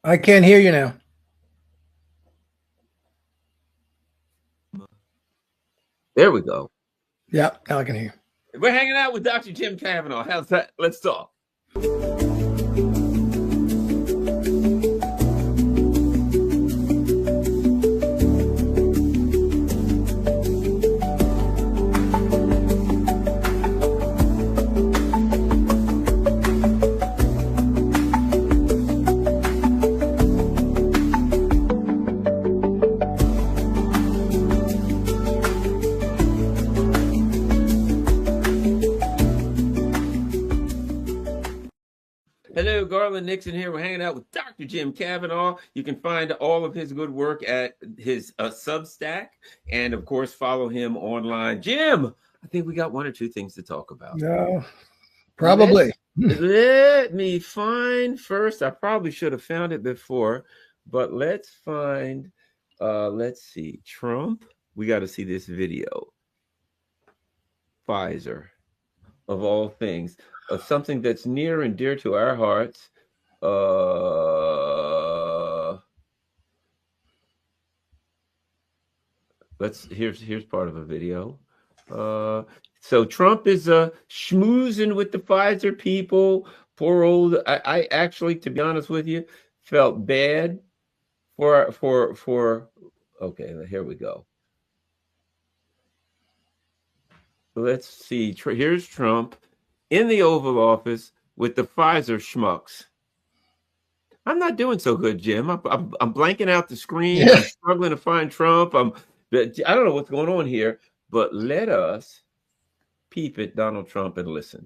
I can't hear you now. There we go. Yeah, now I can hear you. We're hanging out with Dr. Jim Kavanaugh. How's that? Let's talk. Hello, Garland, Nixon here. We're hanging out with Dr. Jim Kavanaugh. You can find all of his good work at his Substack, and of course, follow him online. Jim, I think we got one or two things to talk about. No, probably. Let me find first. I probably should have found it before, but let's find. Let's see, Trump. We got to see this video. Pfizer, of all things. Something that's near and dear to our hearts. Here's part of a video. So Trump is schmoozing with the Pfizer people. Poor old. I actually, to be honest with you, felt bad for. Okay, here we go. Let's see. Here's Trump in the Oval Office with the Pfizer schmucks. I'm not doing so good, Jim. I'm blanking out the screen. I'm struggling to find Trump. I don't know what's going on here, but let us peep at Donald Trump and listen.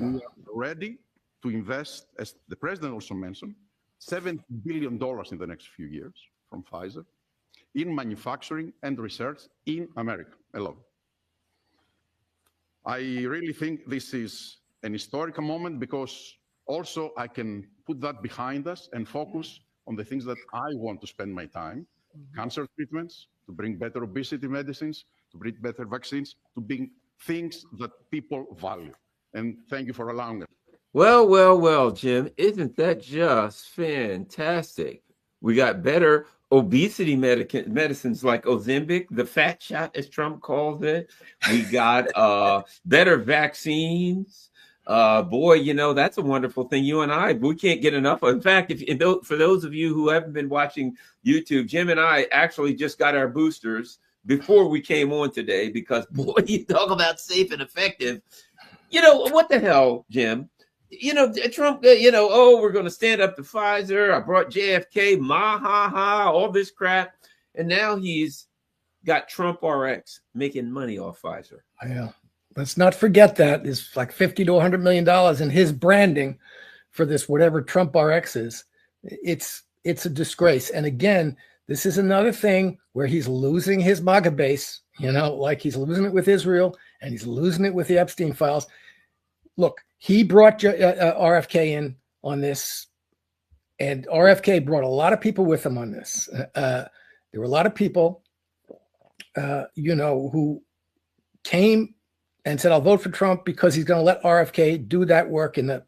We are ready to invest, as the president also mentioned, $7 billion in the next few years from Pfizer in manufacturing and research in America alone. I really think this is an historical moment because also I can put that behind us and focus on the things that I want to spend my time, cancer treatments, to bring better obesity medicines, to bring better vaccines, to bring things that people value. And thank you for allowing us. Well, Jim, isn't that just fantastic? We got better obesity medicines like Ozempic, the fat shot, as Trump calls it. We got better vaccines. Boy, that's a wonderful thing. You and I, we can't get enough. In fact, for those of you who haven't been watching YouTube, Jim and I actually just got our boosters before we came on today because, boy, you talk about safe and effective. What the hell, Jim? Trump, we're going to stand up to Pfizer. I brought JFK, all this crap. And now he's got Trump RX making money off Pfizer. Yeah. Let's not forget that. It's like $50 to $100 million in his branding for this, whatever Trump RX is. It's a disgrace. And again, this is another thing where he's losing his MAGA base, like he's losing it with Israel and he's losing it with the Epstein files. Look, he brought RFK in on this, and RFK brought a lot of people with him on this. There were a lot of people, who came and said, I'll vote for Trump because he's going to let RFK do that work in the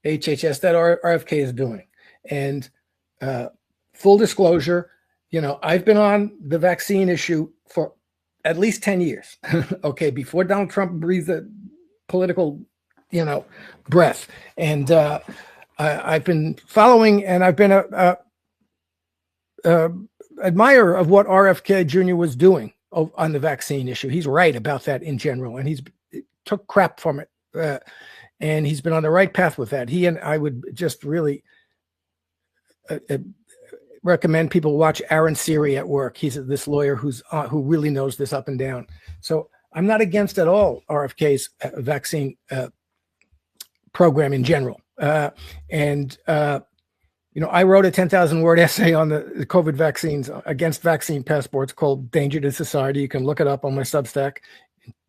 HHS that RFK is doing. And full disclosure, I've been on the vaccine issue for at least 10 years. Okay, before Donald Trump breathed the political breath. And I've been following, and I've been a admirer of what RFK Jr. was doing on the vaccine issue. He's right about that in general, and he's took crap from it, and he's been on the right path with that. He and I would just really recommend people watch Aaron Siri at work. He's this lawyer who really knows this up and down. So I'm not against at all RFK's vaccine program in general. I wrote a 10,000 word essay on the COVID vaccines against vaccine passports called Danger to Society. You can look it up on my Substack.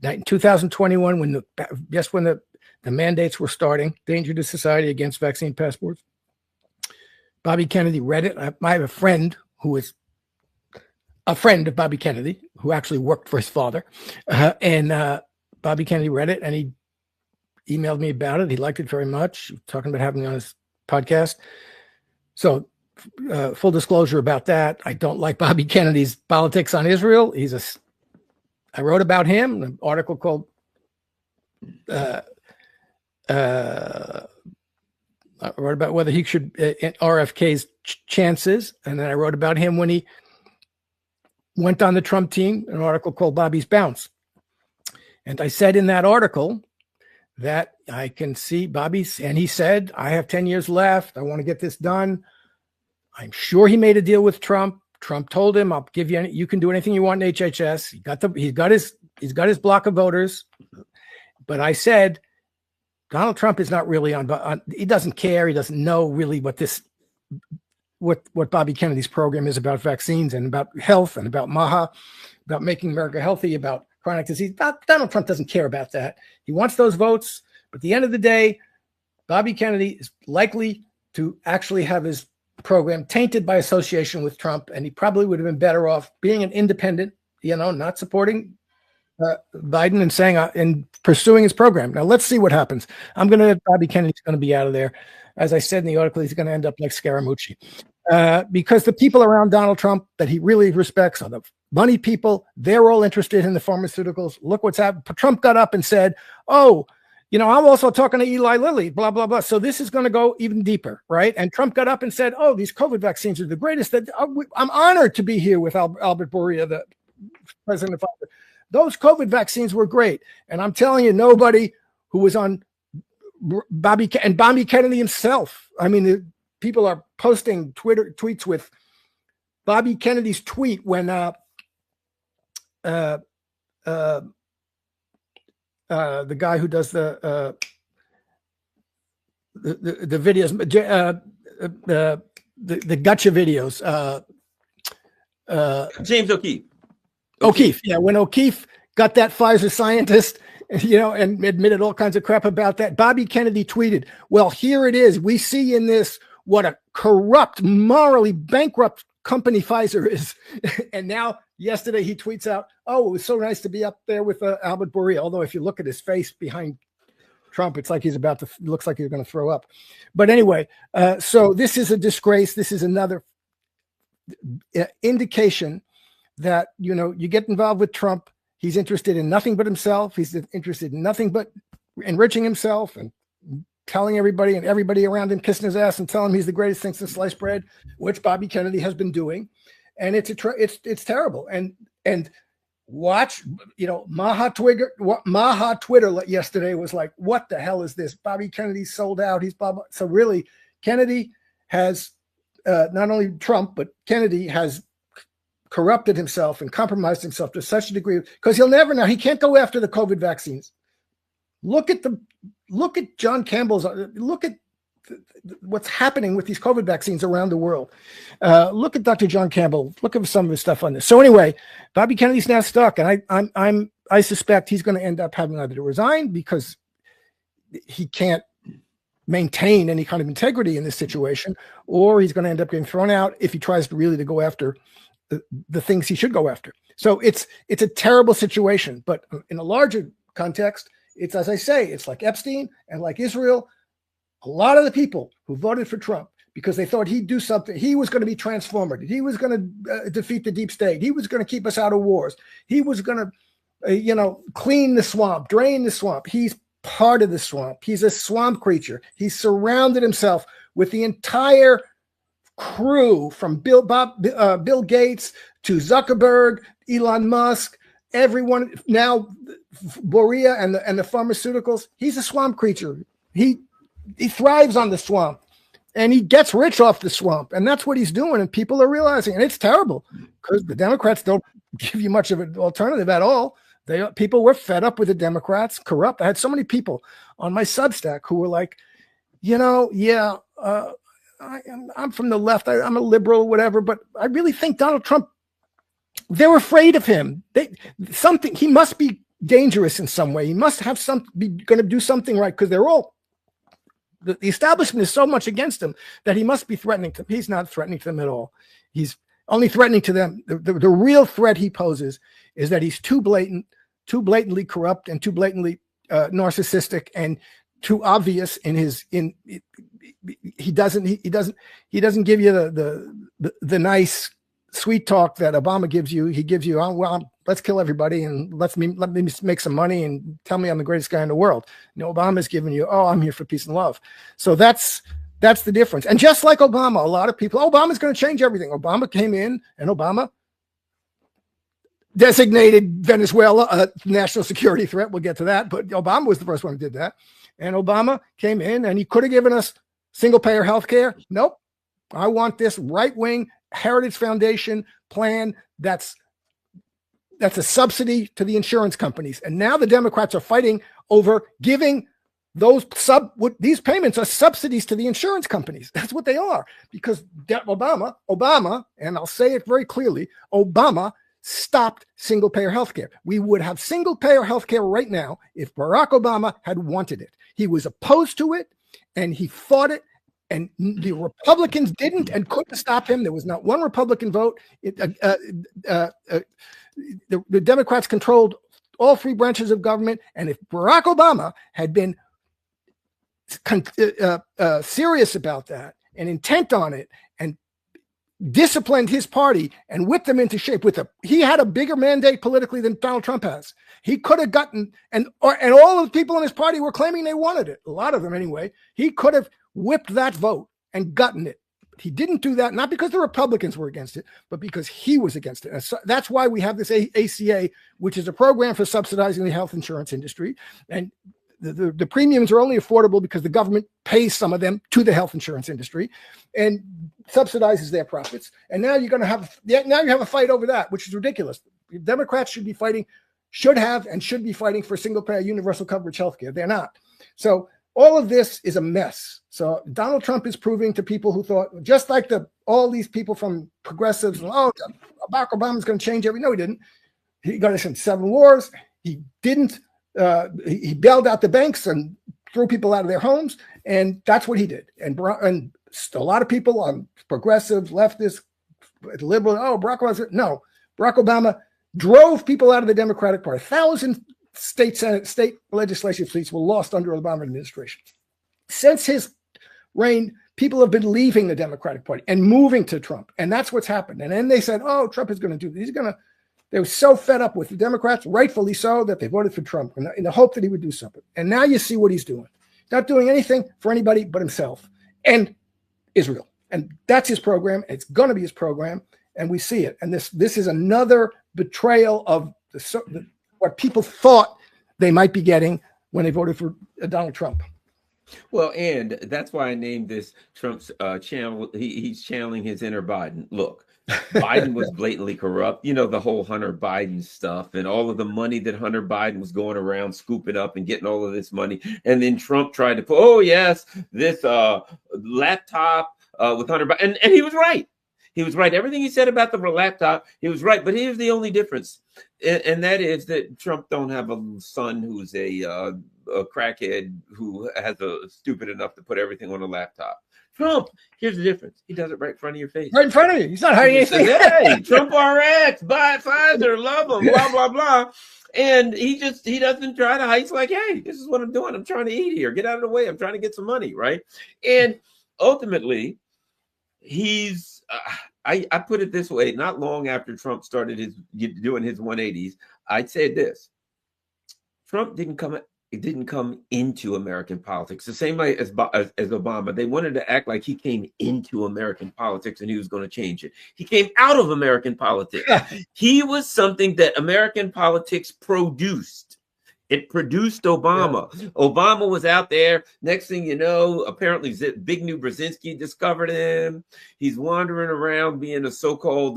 In 2021, when the mandates were starting, Danger to Society against vaccine passports. Bobby Kennedy read it. I have a friend who is a friend of Bobby Kennedy, who actually worked for his father. Bobby Kennedy read it, and he emailed me about it. He liked it very much, talking about having me on his podcast. So full disclosure about that. I don't like Bobby Kennedy's politics on Israel. I wrote about him, an article called I wrote about whether he should RFK's chances, and then I wrote about him when he went on the Trump team, an article called Bobby's Bounce. And I said in that article that I can see Bobby's, and he said, I have 10 years left. I want to get this done. I'm sure he made a deal with Trump. Trump told him, I'll give you, you can do anything you want in HHS. He's got his block of voters. But I said, Donald Trump is not really on, he doesn't care. He doesn't know really what Bobby Kennedy's program is about vaccines and about health and about MAHA, about making America healthy, about chronic disease. Donald Trump doesn't care about that. He wants those votes. But at the end of the day, Bobby Kennedy is likely to actually have his program tainted by association with Trump. And he probably would have been better off being an independent, not supporting Biden and saying and pursuing his program. Now let's see what happens. Bobby Kennedy's going to be out of there. As I said in the article, he's going to end up like Scaramucci, because the people around Donald Trump that he really respects are the money people. They're all interested in the pharmaceuticals. Look what's happened. Trump got up and said, "Oh, I'm also talking to Eli Lilly, blah, blah, blah." So this is going to go even deeper, right? And Trump got up and said, "Oh, these COVID vaccines are the greatest. I'm honored to be here with Albert Bourla, the president of Pfizer. Those COVID vaccines were great." And I'm telling you, nobody who was on Bobby Kennedy himself. I mean, the people are posting tweets with Bobby Kennedy's tweet when the guy who does the videos, the gotcha videos, James O'Keefe. O'Keefe, yeah. When O'Keefe got that Pfizer scientist, and admitted all kinds of crap about that, Bobby Kennedy tweeted, "Well, here it is. We see in this what a corrupt, morally bankrupt company Pfizer is." And now, yesterday, he tweets out, "Oh, it was so nice to be up there with Albert Bourla." Although, if you look at his face behind Trump, it's like looks like he's going to throw up. But anyway, so this is a disgrace. This is another indication that, you get involved with Trump. He's interested in nothing but himself. He's interested in nothing but enriching himself and telling everybody and everybody around him, kissing his ass and telling him he's the greatest thing since sliced bread, which Bobby Kennedy has been doing. And it's terrible. And watch, Maha Twitter yesterday was like, what the hell is this? Bobby Kennedy sold out. He's blah, blah. So really, Kennedy has not only Trump, but Kennedy has corrupted himself and compromised himself to such a degree, because he can't go after the COVID vaccines. Look at John Campbell's, look at what's happening with these COVID vaccines around the world. Look at Dr. John Campbell, look at some of his stuff on this. So anyway, Bobby Kennedy's now stuck, and I suspect he's going to end up having either to resign because he can't maintain any kind of integrity in this situation, or he's going to end up getting thrown out if he tries to go after the things he should go after. So it's a terrible situation, but in a larger context, it's, as I say, it's like Epstein and like Israel. A lot of the people who voted for Trump because they thought he'd do something, he was going to be transformative, he was going to defeat the deep state, he was going to keep us out of wars, he was going to clean the swamp, drain the swamp. He's part of the swamp. He's a swamp creature. He's surrounded himself with the entire crew, from Bill Gates to Zuckerberg, Elon Musk, everyone, now Bourla and the pharmaceuticals. He's a swamp creature. He thrives on the swamp, and he gets rich off the swamp, and that's what he's doing. And people are realizing, and it's terrible because the Democrats don't give you much of an alternative at all. People were fed up with the Democrats, corrupt. I had so many people on my Substack who were like, I'm from the left. I'm a liberal, whatever, but I really think Donald Trump, they're afraid of him. He must be dangerous in some way. He must have be going to do something right, because the establishment is so much against him that he must be threatening them. He's not threatening to them at all. He's only threatening to them. The real threat he poses is that he's too blatantly corrupt and too blatantly narcissistic and too obvious in he doesn't give you the nice sweet talk that Obama gives you. He gives you, oh, well, let's kill everybody and let me make some money and tell me I'm the greatest guy in the world. No, Obama's giving you, oh, I'm here for peace and love. So that's the difference. And just like Obama, a lot of people, Obama's going to change everything. Obama came in and Obama designated Venezuela a national security threat. We'll get to that, but Obama was the first one who did that. And Obama came in and he could have given us single payer health care. Nope. I want this right-wing Heritage Foundation plan that's a subsidy to the insurance companies. And now the Democrats are fighting over giving these payments are subsidies to the insurance companies. That's what they are, because Obama, and I'll say it very clearly, Obama stopped single payer healthcare. We would have single payer healthcare right now if Barack Obama had wanted it. He was opposed to it and he fought it. And the Republicans didn't and couldn't stop him. There was not one Republican vote. The Democrats controlled all three branches of government. And if Barack Obama had been serious about that and intent on it and disciplined his party and whipped them into shape he had a bigger mandate politically than Donald Trump has. He could have gotten, and all of the people in his party were claiming they wanted it. A lot of them anyway. He could have whipped that vote and gotten it. He didn't do that, not because the Republicans were against it, but because he was against it. And so that's why we have this ACA, which is a program for subsidizing the health insurance industry. And the premiums are only affordable because the government pays some of them to the health insurance industry and subsidizes their profits. And now you have a fight over that, which is ridiculous. Democrats should be fighting for single payer universal coverage healthcare. They're not. So all of this is a mess. So Donald Trump is proving to people who thought, just like all these people from progressives, Barack Obama's going to change everything. No, he didn't. He got us in 7 wars. He didn't. He bailed out the banks and threw people out of their homes, and that's what he did. And a lot of people on progressive, leftist, liberal, Barack Obama drove people out of the Democratic Party. 1,000 state legislative seats were lost under Obama administration. Since his reign, people have been leaving the Democratic Party and moving to Trump, and that's what's happened. And then they said, "Oh, Trump is going to do this. They were so fed up with the Democrats, rightfully so, that they voted for Trump in the hope that he would do something. And now you see what he's doing. Not doing anything for anybody but himself and Israel. And that's his program. It's going to be his program, and we see it. And this is another betrayal of what people thought they might be getting when they voted for Donald Trump. Well, and that's why I named this Trump's channel. He's channeling his inner Biden. Look, Biden was blatantly corrupt. You know, the whole Hunter Biden stuff and all of the money that Hunter Biden was going around scooping up and getting all of this money. And then Trump tried to put, this laptop with Hunter Biden. And he was right. He was right. Everything he said about the laptop, he was right. But here's the only difference. And that is that Trump don't have a son who's a crackhead who has a stupid enough to put everything on a laptop. Trump, here's the difference. He does it right in front of your face. Right in front of you. He's not hiding anything. Hey, Trump RX, buy Pfizer, love him, blah, blah, blah. And he doesn't try to hide. He's like, hey, this is what I'm doing. I'm trying to eat here. Get out of the way. I'm trying to get some money, right? And ultimately, he's, I put it this way, not long after Trump started doing his 180s, I said this. Trump didn't come into American politics the same way as Obama. They wanted to act like he came into American politics and he was going to change it. He came out of American politics. He was something that American politics produced. It produced Obama. Yeah. Obama was out there. Next thing you know, apparently Big New Brzezinski discovered him. He's wandering around being a so-called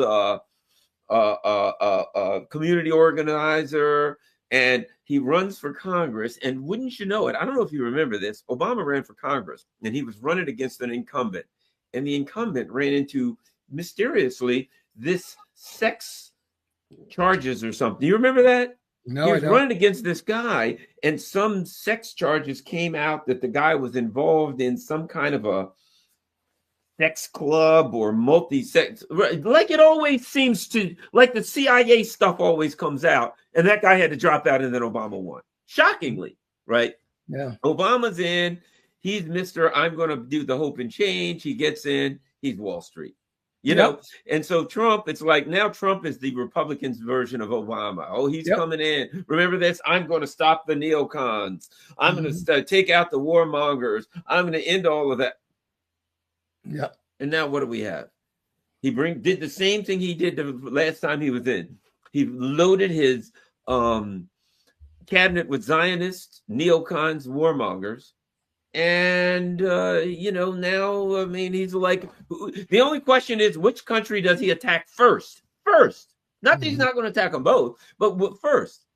community organizer. And he runs for Congress. And wouldn't you know it, I don't know if you remember this, Obama ran for Congress and he was running against an incumbent. And the incumbent ran into, mysteriously, this sex charges or something. You remember that? No, he was running against this guy, and some sex charges came out that the guy was involved in some kind of a sex club or multi-sex, like it always seems to, like the CIA stuff always comes out, and that guy had to drop out, and then Obama won. Shockingly, right? Yeah. Obama's in. He's Mr. I'm going to do the hope and change. He gets in, he's Wall Street. You know, and so Trump, it's like now Trump is the Republicans' version of Obama. Oh, he's coming in. Remember this? I'm going to stop the neocons. I'm going to take out the warmongers. I'm going to end all of that. Yeah. And now what do we have? He did the same thing he did the last time he was in. He loaded his cabinet with Zionists, neocons, warmongers. And, you know, now, I mean, he's like, the only question is, which country does he attack first? First. Not that he's not going to attack them both, but first.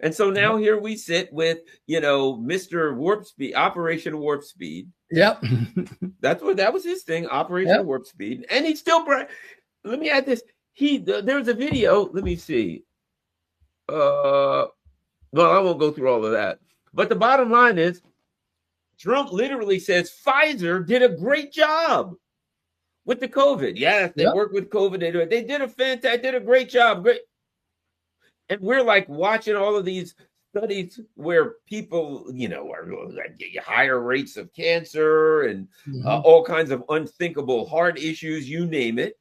And so now here we sit with, you know, Mr. Warp Speed, Operation Warp Speed. Yep. That was his thing, Operation Warp Speed. And he's still, let me add this. There's a video, let me see. Well, I won't go through all of that. But the bottom line is, Trump literally says Pfizer did a great job with the COVID. Yes, they worked with COVID. They did a great job. Great. And we're like watching all of these studies where people, you know, are like higher rates of cancer and all kinds of unthinkable heart issues, you name it.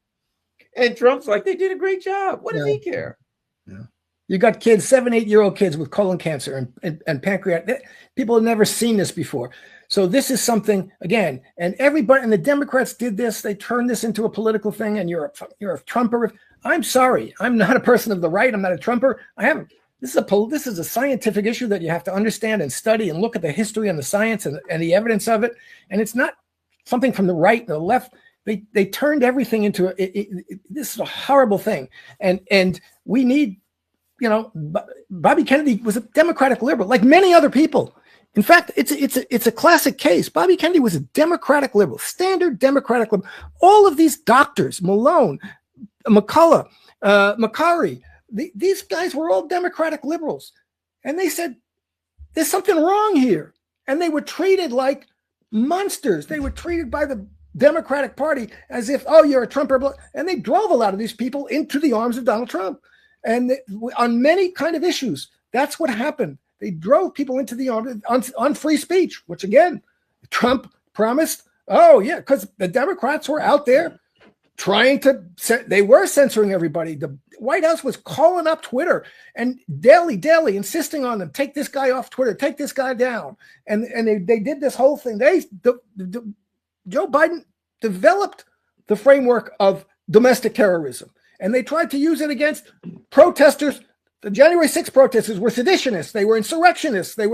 And Trump's like, they did a great job. What does he care? Yeah. You got kids, 7, 8-year-old kids with colon cancer and pancreatic. People have never seen this before. So this is something, again, and everybody, and the Democrats did this. They turned this into a political thing, and you're a Trumper. I'm sorry. I'm not a person of the right. I'm not a Trumper. This is a scientific issue that you have to understand and study and look at the history and the science and the evidence of it. And it's not something from the right and the left. They turned everything into this is a horrible thing. And we need, you know, Bobby Kennedy was a Democratic liberal, like many other people. In fact, it's a classic case. Bobby Kennedy was a Democratic liberal, standard Democratic liberal. All of these doctors, Malone, McCullough, Makary, these guys were all Democratic liberals. And they said, there's something wrong here. And they were treated like monsters. They were treated by the Democratic Party as if, oh, you're a Trumper. And they drove a lot of these people into the arms of Donald Trump. And on many kind of issues, that's what happened. They drove people into the arms on free speech, which again, Trump promised. Oh yeah, because the Democrats were out there trying to. They were censoring everybody. The White House was calling up Twitter and daily, insisting on them, take this guy off Twitter, take this guy down. And they did this whole thing. Joe Biden developed the framework of domestic terrorism, and they tried to use it against protesters. The January 6th protesters were seditionists. They were insurrectionists. They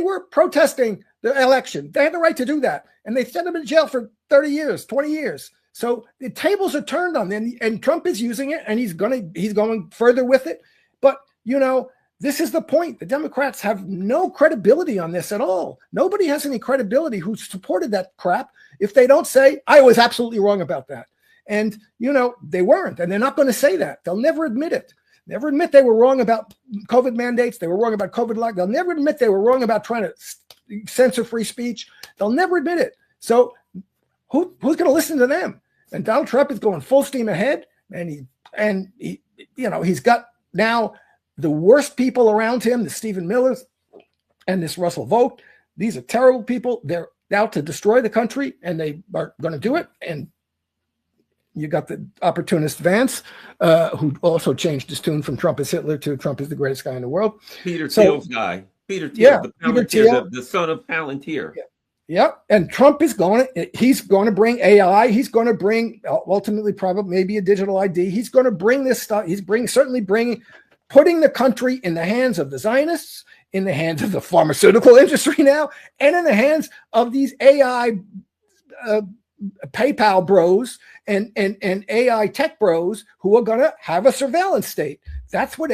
were protesting the election. They had the right to do that. And they sent them in jail for 30 years, 20 years. So the tables are turned on them, and Trump is using it, and he's going further with it. But, you know, this is the point. The Democrats have no credibility on this at all. Nobody has any credibility who supported that crap if they don't say, I was absolutely wrong about that. And, you know, they weren't, and they're not going to say that. They'll never admit it. Never admit they were wrong about COVID mandates. They were wrong about COVID lock. They'll never admit they were wrong about trying to censor free speech. They'll never admit it. So who's going to listen to them? And Donald Trump is going full steam ahead. And he, you know, he's got now the worst people around him, the Stephen Millers and this Russell Vogt. These are terrible people. They're out to destroy the country, and they are going to do it. And you got the opportunist Vance, who also changed his tune from Trump is Hitler to Trump is the greatest guy in the world. Peter Thiel's guy. Peter Thiel, the son of Palantir. Yeah. And Trump is he's going to bring AI. He's going to bring ultimately probably maybe a digital ID. He's going to bring this stuff. He's putting the country in the hands of the Zionists, in the hands of the pharmaceutical industry now, and in the hands of these AI PayPal bros and AI tech bros who are going to have a surveillance state. That's what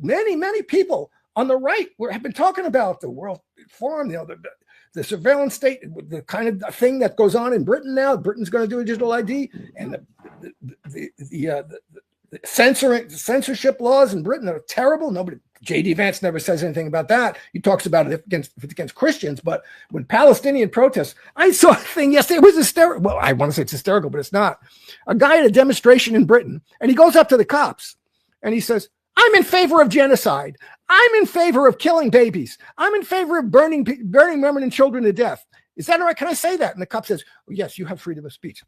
many people on the right have been talking about. The World Forum, you know, the surveillance state, the kind of thing that goes on in Britain now. Britain's going to do a digital ID, and the censorship laws in Britain are terrible. J.D. Vance never says anything about that. He talks about it if it's against Christians. But when Palestinian protests, I saw a thing yesterday. It was hysterical. Well, I want to say it's hysterical, but it's not. A guy at a demonstration in Britain, and he goes up to the cops, and he says, I'm in favor of genocide. I'm in favor of killing babies. I'm in favor of burning women and children to death. Is that all right? Can I say that? And the cop says, well, yes, you have freedom of speech.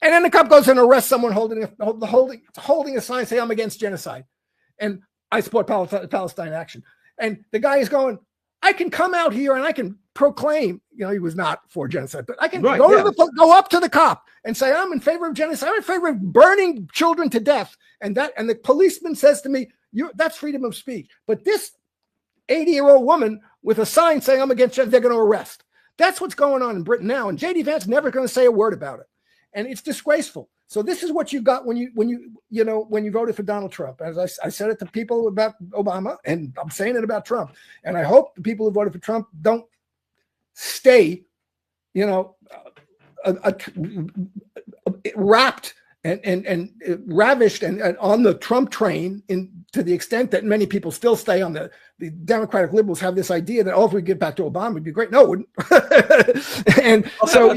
And then the cop goes and arrests someone holding a sign saying, I'm against genocide. And I support Palestine action. And the guy is going, I can come out here and I can proclaim, he was not for genocide, but I can go up to the cop and say, I'm in favor of genocide. I'm in favor of burning children to death. And the policeman says to me, that's freedom of speech. But this 80-year-old woman with a sign saying I'm against genocide, they're going to arrest. That's what's going on in Britain now. And J.D. Vance never going to say a word about it. And it's disgraceful. So this is what you got when you voted for Donald Trump. As I said it to people about Obama, and I'm saying it about Trump. And I hope the people who voted for Trump don't stay, wrapped and ravished and on the Trump train to the extent that many people still stay on the Democratic liberals have this idea that, if we get back to Obama, would be great. No, it wouldn't. And so,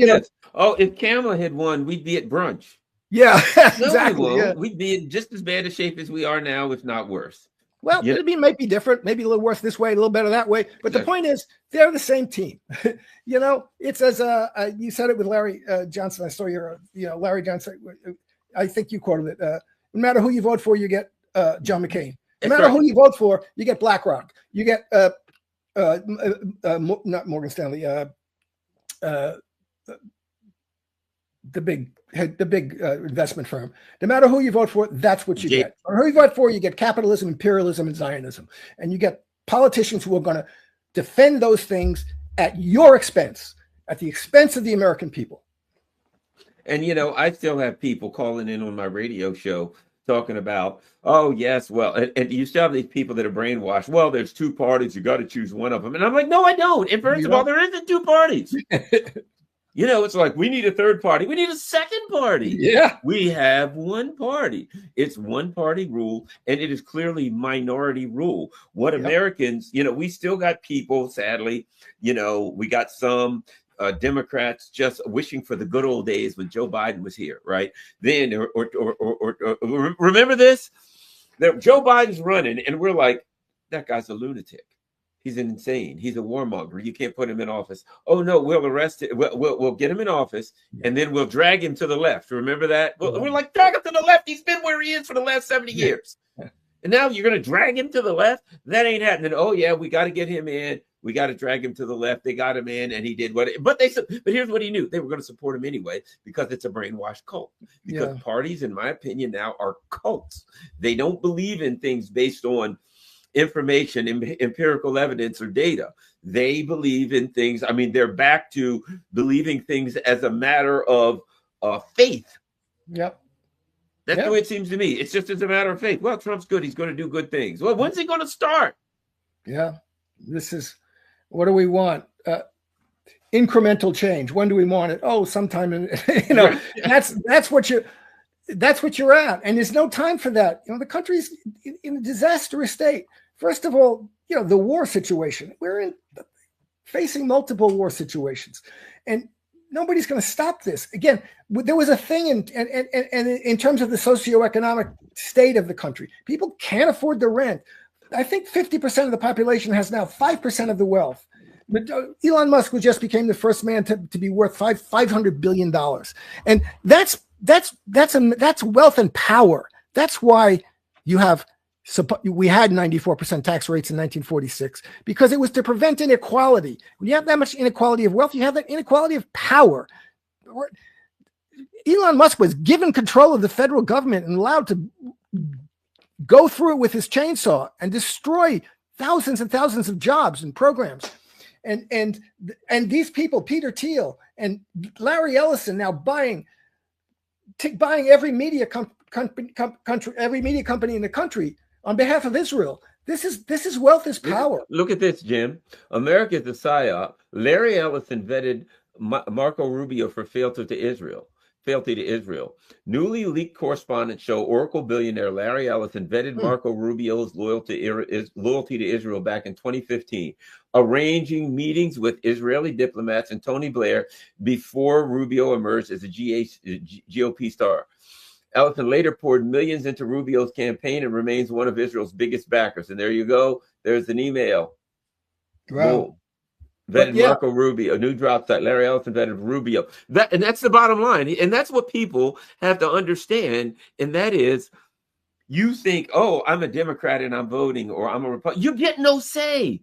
if Kamala had won, we'd be at brunch. Yeah, exactly. No, yeah. We'd be in just as bad a shape as we are now, if not worse. Well, it might be different, maybe a little worse this way, a little better that way. But the point is, they're the same team. It's as you said it with Larry Johnson. I saw your, Larry Johnson. I think you quoted it. No matter who you vote for, you get John McCain. No matter who you vote for, you get BlackRock. You get not Morgan Stanley. The big investment firm. No matter who you vote for, that's what you get. Or who you vote for, you get capitalism, imperialism, and Zionism. And you get politicians who are going to defend those things at your expense, at the expense of the American people. And, I still have people calling in on my radio show talking about, oh, yes, well, and you still have these people that are brainwashed. Well, there's two parties. You got to choose one of them. And I'm like, no, I don't. And first of all, there isn't two parties. It's like, we need a third party. We need a second party. Yeah. We have one party. It's one party rule, and it is clearly minority rule. What Americans, we still got people, sadly, we got some Democrats just wishing for the good old days when Joe Biden was here, right? Then, or remember this? That Joe Biden's running, and we're like, that guy's a lunatic. He's insane. He's a warmonger. You can't put him in office. Oh no, we'll arrest it. We'll get him in office, and then we'll drag him to the left. Remember that? We're like, drag him to the left. He's been where he is for the last 70 years. And now you're going to drag him to the left? That ain't happening. Oh yeah, we got to get him in. We got to drag him to the left. They got him in, and he did what. But here's what he knew: they were going to support him anyway because it's a brainwashed cult. Because parties, in my opinion, now are cults. They don't believe in things based on information, empirical evidence, or data. They believe in things. I mean, they're back to believing things as a matter of faith. Yep. That's the way it seems to me. It's just as a matter of faith. Well, Trump's good. He's going to do good things. Well, when's he going to start? Yeah. This is, what do we want? Incremental change. When do we want it? Oh, sometime in, that's what you're at. And there's no time for that. The country's in a disastrous state. First of all, the war situation. We're facing multiple war situations, and nobody's going to stop this. Again, there was a thing in terms of the socioeconomic state of the country. People can't afford the rent. I think 50% of the population has now 5% of the wealth. But Elon Musk just became the first man to be worth $500 billion, and that's wealth and power. That's why we had 94% tax rates in 1946, because it was to prevent inequality. When you have that much inequality of wealth, you have that inequality of power. Elon Musk was given control of the federal government and allowed to go through it with his chainsaw and destroy thousands and thousands of jobs and programs. And these people, Peter Thiel and Larry Ellison, now buying every media every media company in the country on behalf of Israel. This is wealth is power. Look at this, Jim. America is a psyop. Larry Ellison vetted Marco Rubio for fealty to Israel. Newly leaked correspondence show Oracle billionaire Larry Ellison vetted Marco Rubio's loyalty to Israel back in 2015, arranging meetings with Israeli diplomats and Tony Blair before Rubio emerged as a GOP star. Ellison later poured millions into Rubio's campaign and remains one of Israel's biggest backers. And there you go. There's an email. Wow. Boom. Vetted Marco Rubio, a new drop site. Larry Ellison vetted Rubio. And that's the bottom line. And that's what people have to understand. And that is, you think, oh, I'm a Democrat and I'm voting, or I'm a Republican. You get no say.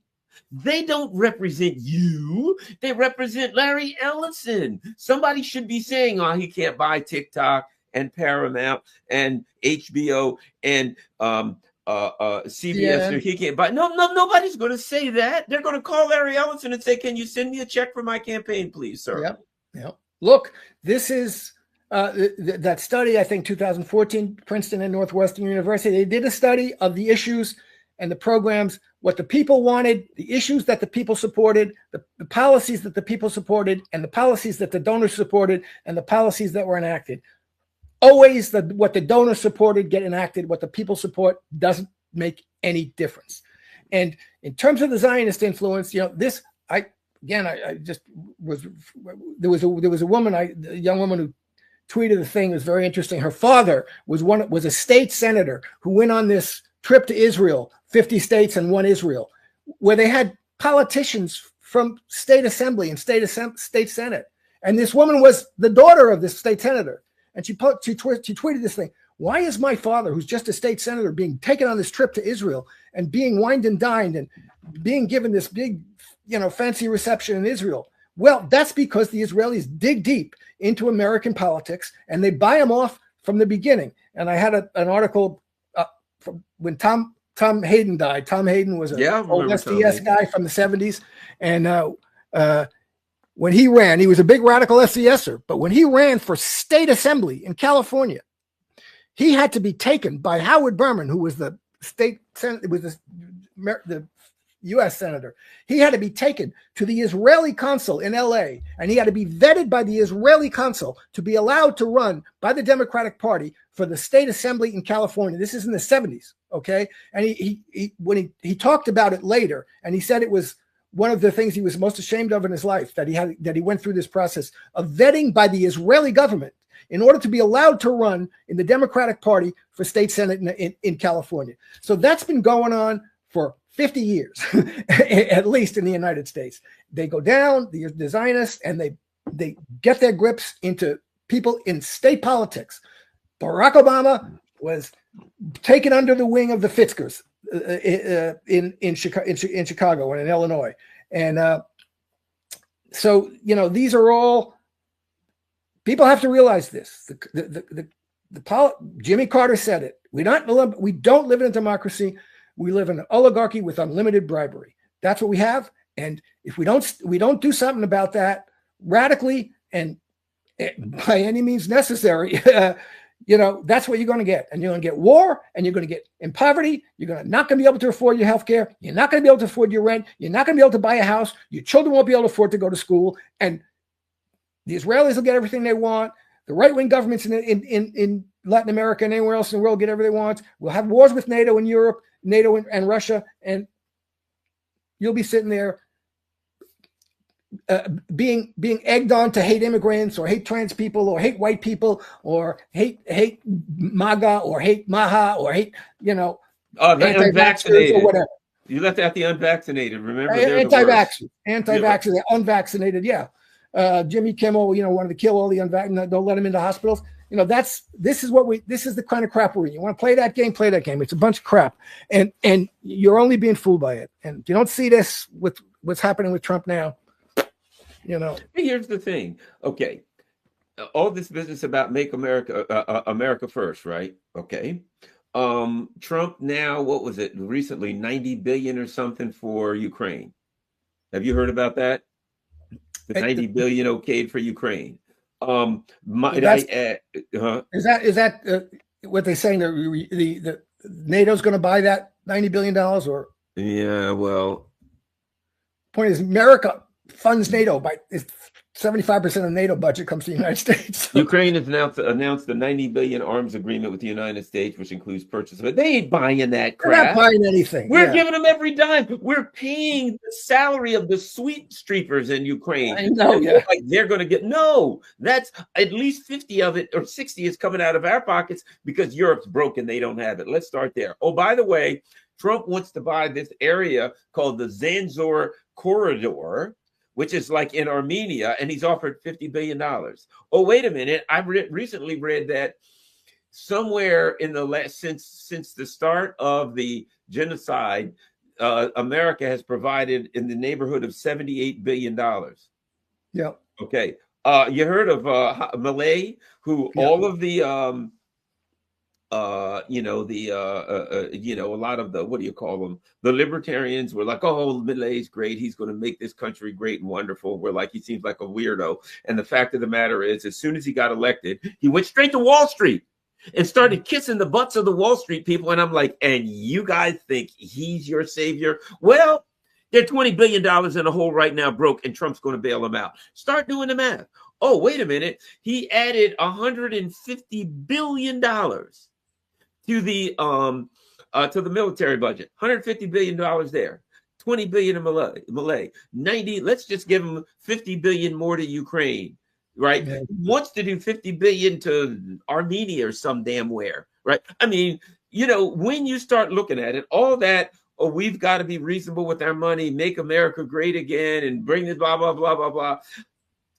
They don't represent you. They represent Larry Ellison. Somebody should be saying, oh, he can't buy TikTok and Paramount and HBO and CBS. Or he can't buy. No, nobody's going to say that. They're going to call Larry Ellison and say, can you send me a check for my campaign, please, sir? Yep. Look, this is that study, I think 2014, Princeton and Northwestern University, they did a study of the issues and the programs, what the people wanted, the issues that the people supported, the policies that the people supported, and the policies that the donors supported, and the policies that were enacted. Always what the donors supported get enacted. What the people support doesn't make any difference. And in terms of the Zionist influence, this, I just was, there was a woman, a young woman who tweeted a thing that was very interesting. Her father was a state senator who went on this trip to Israel, 50 states and one Israel, where they had politicians from state assembly and state senate. And this woman was the daughter of this state senator. And she tweeted this thing. Why is my father, who's just a state senator, being taken on this trip to Israel and being wined and dined and being given this big, fancy reception in Israel? Well, that's because the Israelis dig deep into American politics and they buy them off from the beginning. And I had an article from when Tom Hayden died. Tom Hayden was an old SDS guy from the 70s. And when he ran, he was a big radical SDSer. But when he ran for state assembly in California, he had to be taken by Howard Berman, who was the state senator, was the U.S. senator. He had to be taken to the Israeli consul in L.A., and he had to be vetted by the Israeli consul to be allowed to run by the Democratic Party for the state assembly in California. This is in the 70s, okay? And when he talked about it later, and he said it was one of the things he was most ashamed of in his life, that he went through this process of vetting by the Israeli government in order to be allowed to run in the Democratic Party for state senate in California. So that's been going on for 50 years, at least in the United States. They go down, the Zionists, and they get their grips into people in state politics. Barack Obama was taken under the wing of the Fitzgers in Chicago and in Illinois. And so, these are all, people have to realize this. Jimmy Carter said it. We don't live in a democracy. We live in an oligarchy with unlimited bribery. That's what we have. And if we don't do something about that radically and by any means necessary, that's what you're going to get. And you're going to get war, and you're going to get in poverty. You're not going to be able to afford your health care. You're not going to be able to afford your rent. You're not going to be able to buy a house. Your children won't be able to afford to go to school. And the Israelis will get everything they want. The right-wing governments in Latin America and anywhere else in the world get everything they want. We'll have wars with NATO in Europe, NATO and Russia, and you'll be sitting there being egged on to hate immigrants or hate trans people or hate white people or hate MAGA or hate Maha or hate, the unvaccinated or whatever. You left out the unvaccinated. Remember, anti-vaxxers, unvaccinated. Yeah. Jimmy Kimmel, wanted to kill all the unvaccinated. Don't let them into hospitals. This is the kind of crap we're in. You want to play that game, play that game. It's a bunch of crap. And you're only being fooled by it. And you don't see this with what's happening with Trump now. Here's the thing. Okay. All this business about make America first, right? Okay. Trump now, what was it recently? 90 billion or something for Ukraine. Have you heard about that? The 90 billion okayed for Ukraine. Is that what they're saying? The NATO's going to buy that $90 billion, or? Yeah, well, point is, America funds NATO by 75% of NATO budget comes to the United States. Ukraine has announced the 90 billion arms agreement with the United States, which includes purchase of it. They ain't buying that They're crap. not buying anything. We're giving them every dime. We're paying the salary of the sweet streepers in Ukraine. I know, yeah. Like they're going to get, no, that's at least 50 of it or 60 is coming out of our pockets because Europe's broken. They don't have it. Let's start there. Oh, by the way, Trump wants to buy this area called the Zanzor Corridor, which is like in Armenia, and he's offered $50 billion. Oh, wait a minute. I recently read that somewhere in the last, since the start of the genocide, America has provided in the neighborhood of $78 billion. Yeah. Okay. You heard of Malay, who all of the, a lot of the, what do you call them? The libertarians were like, oh, Malay's great. He's going to make this country great and wonderful. We're like, he seems like a weirdo. And the fact of the matter is, as soon as he got elected, he went straight to Wall Street and started kissing the butts of the Wall Street people. And I'm like, and you guys think he's your savior? Well, they're $20 billion in a hole right now, broke, and Trump's going to bail them out. Start doing the math. Oh, wait a minute. He added $150 billion to the military budget. $150 billion there. $20 billion in Malay. 90. Let's just give him $50 billion more to Ukraine. Right? Yeah. Wants to do 50 billion to Armenia or some damn where, right? I mean, when you start looking at it, all that, oh, we've got to be reasonable with our money, make America great again, and bring this blah, blah, blah, blah, blah.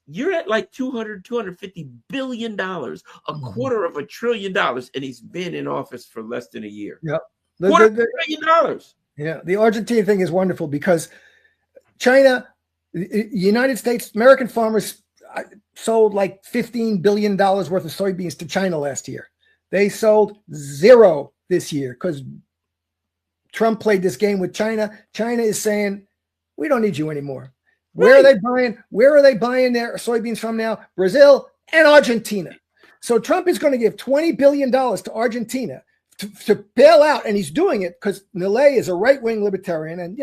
You're at like $250 billion, $250 billion, and he's been in office for less than a year. Yep. $250 billion. Yeah. The Argentina thing is wonderful because China, the United States, American farmers sold like $15 billion worth of soybeans to China last year. They sold zero this year because Trump played this game with China. China is saying, we don't need you anymore. Where are they buying their soybeans from now? Brazil and Argentina. So Trump is going to give $20 billion to Argentina to bail out. And he's doing it because Milei is a right-wing libertarian. And,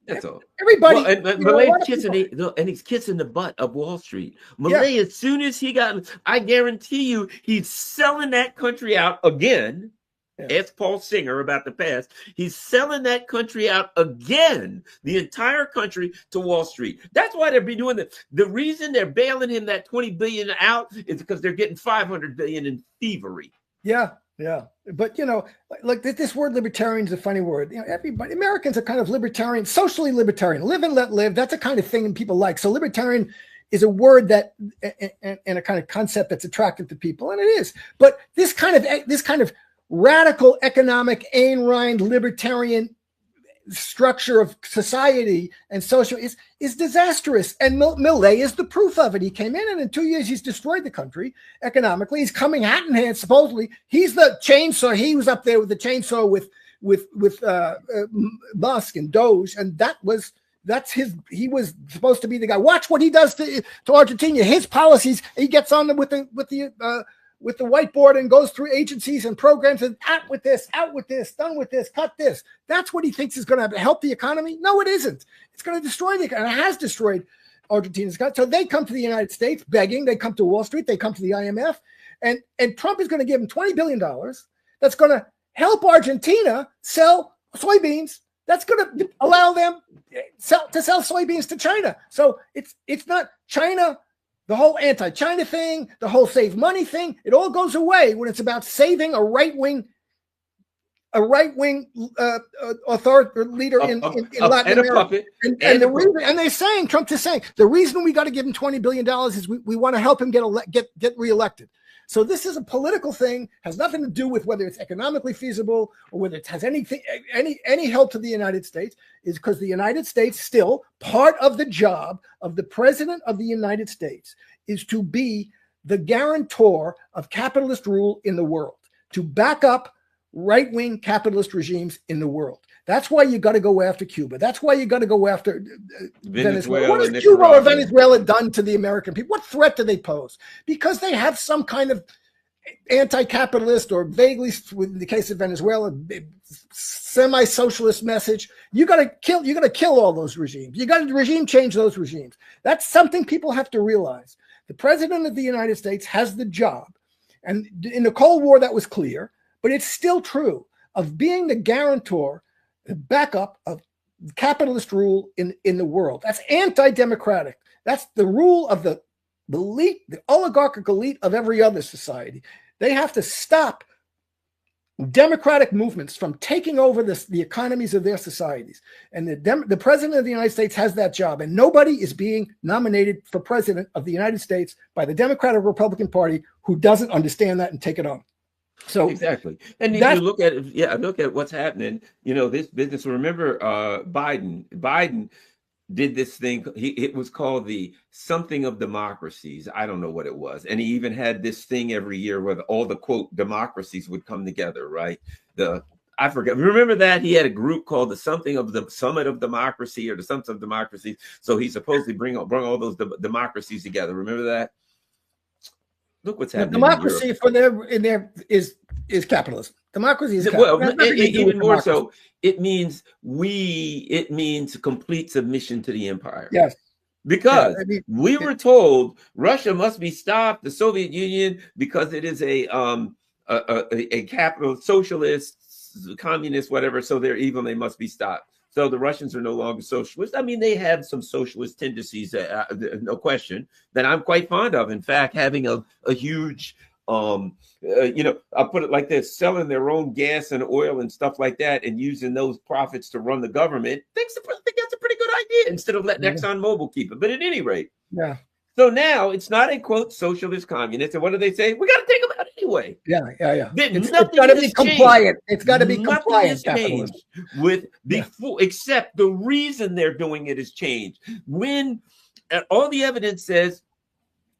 that's all. Everybody, Malay's kissing, and he's kissing the butt of Wall Street. Malay, as soon as he got, I guarantee you, he's selling that country out again. Yeah. Ask Paul Singer about the past. He's selling that country out again, the entire country to Wall Street. That's why they're doing that. The reason they're bailing him that $20 billion out is because they're getting $500 billion in thievery. Yeah. Yeah. But, like this word libertarian is a funny word. Everybody, Americans are kind of libertarian, socially libertarian, live and let live. That's a kind of thing people like. So libertarian is a word that, and a kind of concept that's attractive to people. And it is. But this kind of radical economic Ayn Rand libertarian structure of society and social is disastrous. And Milei is the proof of it. He came in and in 2 years, he's destroyed the country economically. He's coming hat in hand, supposedly. He's the chainsaw. He was up there with the chainsaw with Musk and Doge. And he was supposed to be the guy. Watch what he does to Argentina. His policies, he gets on with the whiteboard and goes through agencies and programs and out with this, done with this, cut this. That's what he thinks is going to help the economy. No, it isn't. It's going to destroy the economy. It has destroyed Argentina's economy. So they come to the United States begging. They come to Wall Street. They come to the IMF. And Trump is going to give them $20 billion. That's going to help Argentina sell soybeans. That's going to allow them to sell soybeans to China. So it's not China. The whole anti-China thing, the whole save money thing, it all goes away when it's about saving a right-wing authority leader in Latin America. And they're saying, Trump is saying, the reason we got to give him $20 billion is we want to help him get reelected. So this is a political thing, has nothing to do with whether it's economically feasible or whether it has any help to the United States. Is because the United States still, part of the job of the president of the United States is to be the guarantor of capitalist rule in the world, to back up right-wing capitalist regimes in the world. That's why you got to go after Cuba. That's why you got to go after Venezuela. What has Cuba or Venezuela done to the American people? What threat do they pose? Because they have some kind of anti-capitalist or vaguely, in the case of Venezuela, semi-socialist message. You got to kill all those regimes. You got to regime change those regimes. That's something people have to realize. The president of the United States has the job, and in the Cold War that was clear, but it's still true, of being the guarantor, the backup of capitalist rule in the world. That's anti-democratic. That's the rule of the elite, the oligarchic elite of every other society. They have to stop democratic movements from taking over the economies of their societies. And the president of the United States has that job. And nobody is being nominated for president of the United States by the Democratic Republican Party who doesn't understand that and take it on. So exactly. And if you look at it, look at what's happening, this business. Remember, Biden did this thing. It was called the something of democracies. I don't know what it was. And he even had this thing every year where all the quote democracies would come together, right? I forget. Remember that he had a group called the something of the Summit of Democracy or the Something of Democracy. So he supposedly bring all those democracies together. Remember that? Look what's happening. Democracy for their is capitalism. Democracy is capitalism. Well, even more so, it means complete submission to the empire. Yes. Because we were told Russia must be stopped, the Soviet Union, because it is a capitalist, socialist, communist, whatever. So they're evil, they must be stopped. So the Russians are no longer socialist. I mean, they have some socialist tendencies, no question, that I'm quite fond of. In fact, having a huge, I'll put it like this, selling their own gas and oil and stuff like that and using those profits to run the government. I think that's a pretty good idea instead of letting ExxonMobil keep it. But at any rate, yeah. So now it's not a quote socialist communist. And what do they say? We got to take them out anyway. Yeah. It's got to be compliant. It's got to be compliant. Except the reason they're doing it is changed. When all the evidence says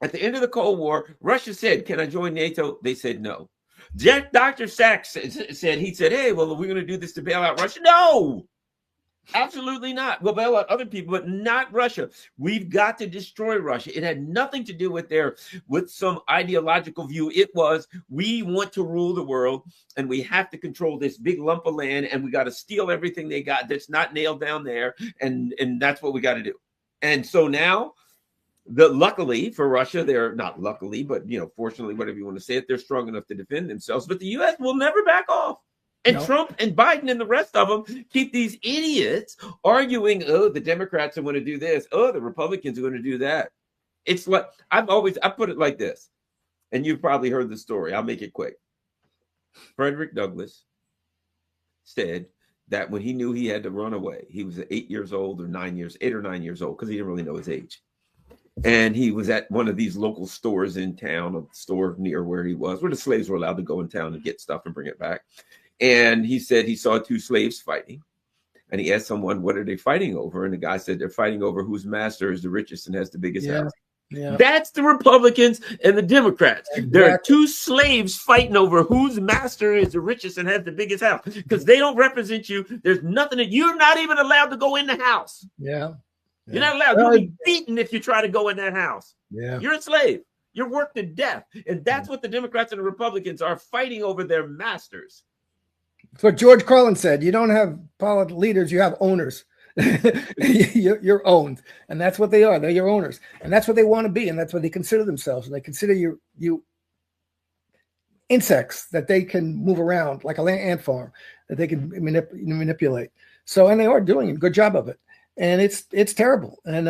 at the end of the Cold War, Russia said, "Can I join NATO?" They said no. Dr. Sachs said, "Hey, well, are we going to do this to bail out Russia?" No. Absolutely not. We'll bail out other people, but not Russia. We've got to destroy Russia. It had nothing to do with some ideological view. It was, we want to rule the world and we have to control this big lump of land and we got to steal everything they got that's not nailed down there. And that's what we got to do. And so now, luckily for Russia, they're not luckily, but fortunately, whatever you want to say it, they're strong enough to defend themselves. But the U.S. will never back off. And no. Trump and Biden and the rest of them keep these idiots arguing, oh, the Democrats are going to do this. Oh, the Republicans are going to do that. It's like, I put it like this, and you've probably heard the story. I'll make it quick. Frederick Douglass said that when he knew he had to run away, he was 8 or 9 years old, because he didn't really know his age. And he was at one of these local stores in town, a store near where he was, where the slaves were allowed to go in town and get stuff and bring it back. And he said he saw two slaves fighting. And he asked someone, what are they fighting over? And the guy said, they're fighting over whose master is the richest and has the biggest house. Yeah. That's the Republicans and the Democrats. Exactly. There are two slaves fighting over whose master is the richest and has the biggest house. Because they don't represent you. There's nothing that you're not even allowed to go in the house. Yeah. You're not allowed. You'll be beaten if you try to go in that house. Yeah. You're a slave. You're worked to death. And that's what the Democrats and the Republicans are fighting over, their masters. That's what George Carlin said. You don't have political leaders, you have owners. You're owned. And that's what they are. They're your owners. And that's what they want to be. And that's what they consider themselves. And they consider you insects that they can move around like an ant farm, that they can manipulate. So, and they are doing a good job of it. And it's terrible. And,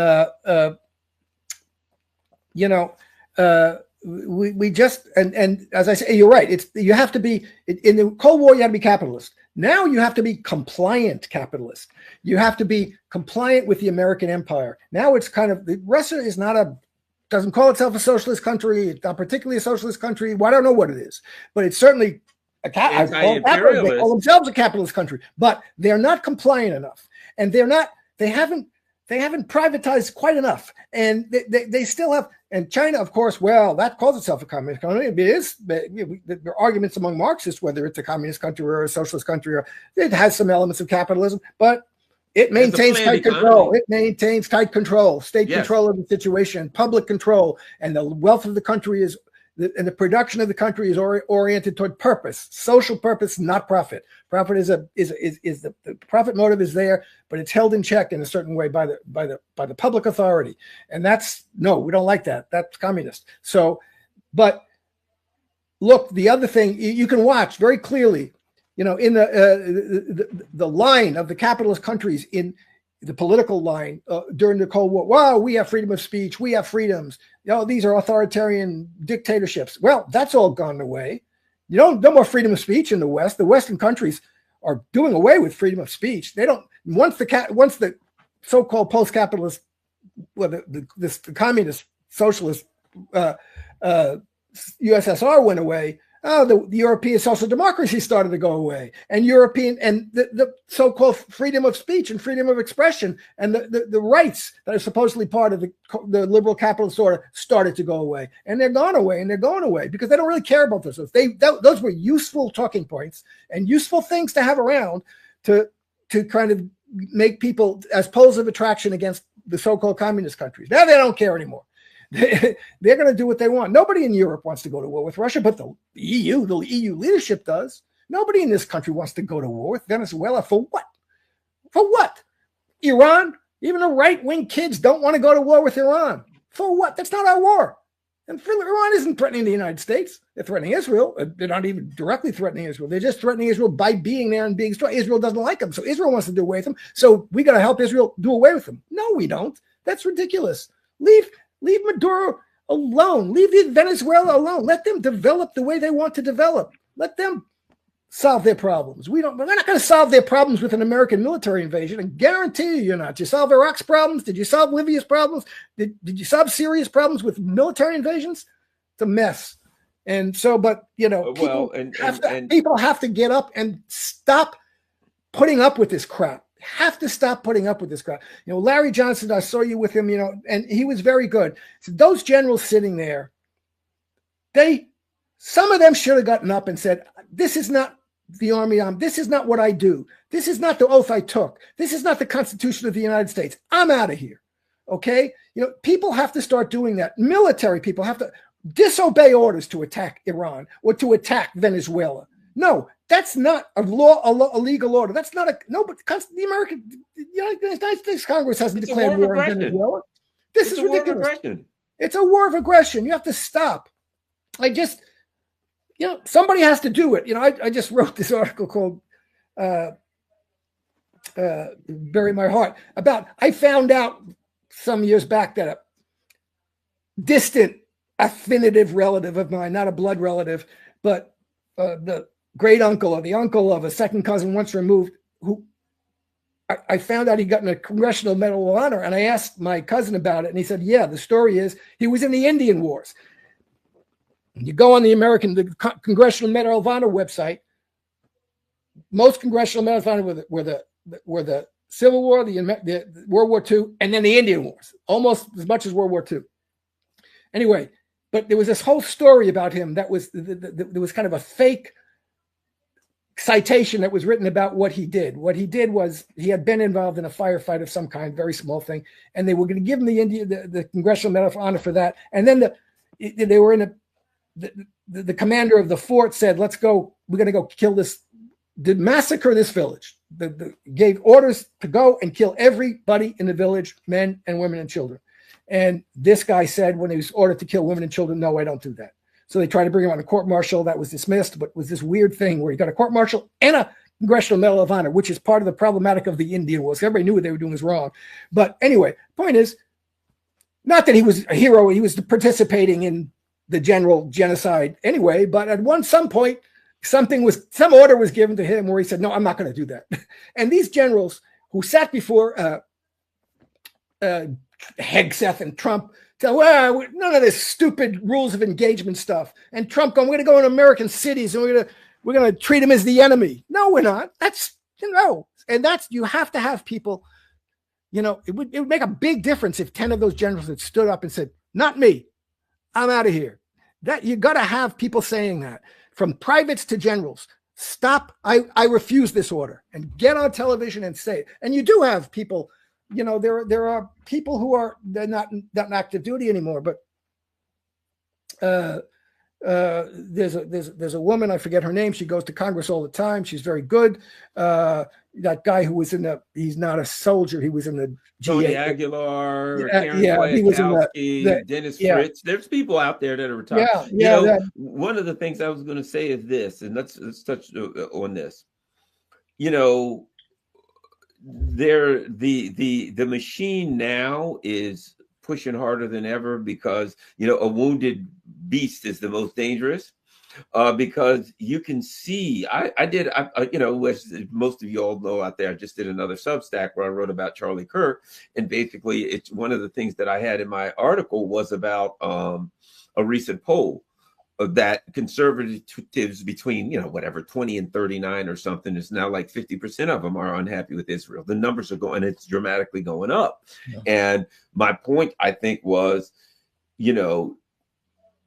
we just, and as I say, you're right. You have to be in the Cold War, you have to be capitalist. Now you have to be compliant capitalist. You have to be compliant with the American empire. Now it's kind of, Russia is doesn't call itself a socialist country. It's not particularly a socialist country. Well, I don't know what it is, but it's certainly they call themselves a capitalist country, but they're not compliant enough. And they haven't privatized quite enough. And they still have, and China, of course, well, that calls itself a communist country. It is. There are arguments among Marxists whether it's a communist country or a socialist country, or it has some elements of capitalism, but it maintains tight control. It maintains tight control, state control of the situation, public control, and the wealth of the country is and the production of the country is oriented toward purpose, social purpose, not profit. Profit is the profit motive is there, but it's held in check in a certain way by the public authority. And no, we don't like that. That's communist. So, but look, the other thing you can watch very clearly, in the line of the capitalist countries in the political line during the Cold War. Wow, we have freedom of speech. We have freedoms. These are authoritarian dictatorships. Well, that's all gone away. No more freedom of speech in the West. The Western countries are doing away with freedom of speech. They don't. Once the so-called post-capitalist, the communist socialist USSR went away. The European social democracy started to go away, and the so-called freedom of speech and freedom of expression and the rights that are supposedly part of the liberal capitalist order started to go away, and they're gone away, and they're going away because they don't really care about this. Those were useful talking points and useful things to have around to kind of make people as poles of attraction against the so-called communist countries. Now they don't care anymore. They're going to do what they want. Nobody in Europe wants to go to war with Russia, but the EU leadership does. Nobody in this country wants to go to war with Venezuela. For what? For what? Iran? Even the right-wing kids don't want to go to war with Iran. For what? That's not our war. And Iran isn't threatening the United States. They're threatening Israel. They're not even directly threatening Israel. They're just threatening Israel by being there and being strong. Israel doesn't like them, so Israel wants to do away with them. So we got to help Israel do away with them. No, we don't. That's ridiculous. Leave Maduro alone. Leave Venezuela alone. Let them develop the way they want to develop. Let them solve their problems. We're not going to solve their problems with an American military invasion. I guarantee you're not. Did you solve Iraq's problems? Did you solve Libya's problems? Did you solve Syria's problems with military invasions? It's a mess. And so, but people have to get up and stop putting up with this crap. Have to stop putting up with this crap. Larry Johnson, I saw you with him, and he was very good. So those generals sitting there, some of them should have gotten up and said, this is not the Army. This is not what I do. This is not the oath I took. This is not the Constitution of the United States. I'm out of here. Okay. People have to start doing that. Military people have to disobey orders to attack Iran or to attack Venezuela. No, that's not a legal order. That's not but the United States Congress hasn't declared war on Venezuela. This is ridiculous. It's a war of aggression. You have to stop. Somebody has to do it. I just wrote this article called Bury My Heart about, I found out some years back that a distant affinitive relative of mine, not a blood relative, but the great uncle or the uncle of a second cousin once removed, who I found out he got in a Congressional Medal of Honor. And I asked my cousin about it. And he said, yeah, the story is he was in the Indian Wars. You go on the Congressional Medal of Honor website. Most Congressional Medal of Honor were the Civil War, the World War II, and then the Indian Wars, almost as much as World War II. Anyway, but there was this whole story about him that was there was kind of a fake citation that was written about what he did. What he did was he had been involved in a firefight of some kind, very small thing, and they were going to give him the Congressional Medal of Honor for that. And then they were in the commander of the fort said, "Let's go. We're going to go kill this, massacre this village." Gave orders to go and kill everybody in the village, men and women and children. And this guy said, when he was ordered to kill women and children, "No, I don't do that." So they tried to bring him on a court-martial. That was dismissed, but it was this weird thing where he got a court-martial and a Congressional Medal of Honor, which is part of the problematic of the Indian Wars. Everybody knew what they were doing was wrong. But anyway, point is, not that he was a hero. He was participating in the general genocide anyway, but at some point, some order was given to him where he said, "No, I'm not going to do that." And these generals who sat before Hegseth and Trump said, "Well, none of this stupid rules of engagement stuff." And Trump going, "We're going to go in American cities and we're going to treat them as the enemy." No, we're not. That's and that's, you have to have people. It would make a big difference if 10 of those generals had stood up and said, "Not me. I'm out of here." That you got to have people saying that, from privates to generals. Stop. I refuse this order, and get on television and say it. And you do have people. There are people who they're not active duty anymore, but There's a woman, I forget her name. She goes to Congress all the time. She's very good. That guy who was he's not a soldier. He was in the Tony GA. Aguilar, Yeah, Karen yeah, he was in Kwiatkowski, Dennis yeah, Fritz. There's people out there that are retired. yeah, yeah. One of the things I was going to say is this, and let's touch on this. The machine now is pushing harder than ever because a wounded beast is the most dangerous. Because you can see, as most of you all know out there, I just did another Substack where I wrote about Charlie Kirk, and basically, it's one of the things that I had in my article was about a recent poll that conservatives between 20 and 39 or something is now like 50% of them are unhappy with Israel. The numbers are going, it's dramatically going up. Yeah. And my point, I think, was,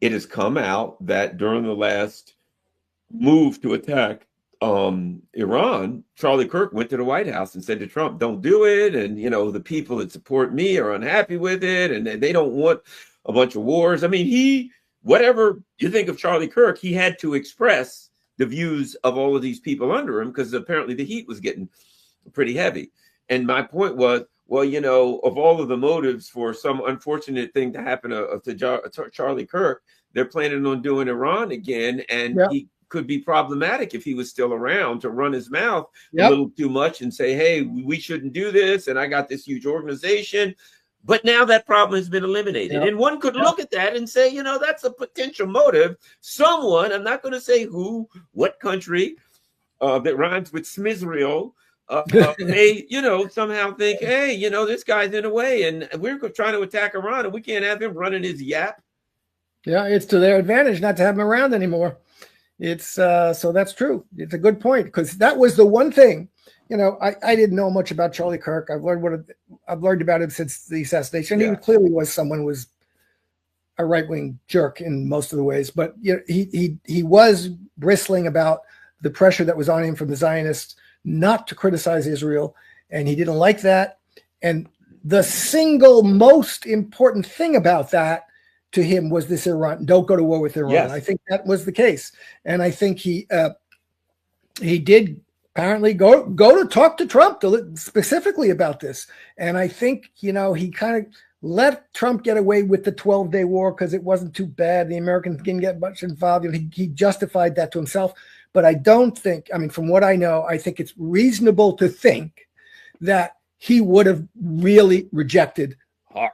it has come out that during the last move to attack Iran, Charlie Kirk went to the White House and said to Trump, don't do it. And, the people that support me are unhappy with it. And they don't want a bunch of wars. I mean, whatever you think of Charlie Kirk, he had to express the views of all of these people under him because apparently the heat was getting pretty heavy. And my point was, well, of all of the motives for some unfortunate thing to happen to Charlie Kirk, they're planning on doing Iran again. And he could be problematic if he was still around to run his mouth a little too much and say, hey, we shouldn't do this. And I got this huge organization. But now that problem has been eliminated. And one could look at that and say, that's a potential motive. Someone, I'm not going to say who, what country, that rhymes with Smizrael, may, somehow think, hey, this guy's in a way and we're trying to attack Iran and we can't have him running his yap. Yeah, it's to their advantage not to have him around anymore. It's so that's true. It's a good point because that was the one thing, I didn't know much about Charlie Kirk. I've learned about him since the assassination. Yeah. He clearly was someone who was a right-wing jerk in most of the ways, but he was bristling about the pressure that was on him from the Zionists not to criticize Israel, and he didn't like that. And the single most important thing about that to him was this Iran, don't go to war with Iran. Yes. I think that was the case. And I think he did apparently go to talk to Trump specifically about this. And I think, he kind of let Trump get away with the 12-day war because it wasn't too bad. The Americans didn't get much involved. He justified that to himself. But I don't think, from what I know, I think it's reasonable to think that he would have really rejected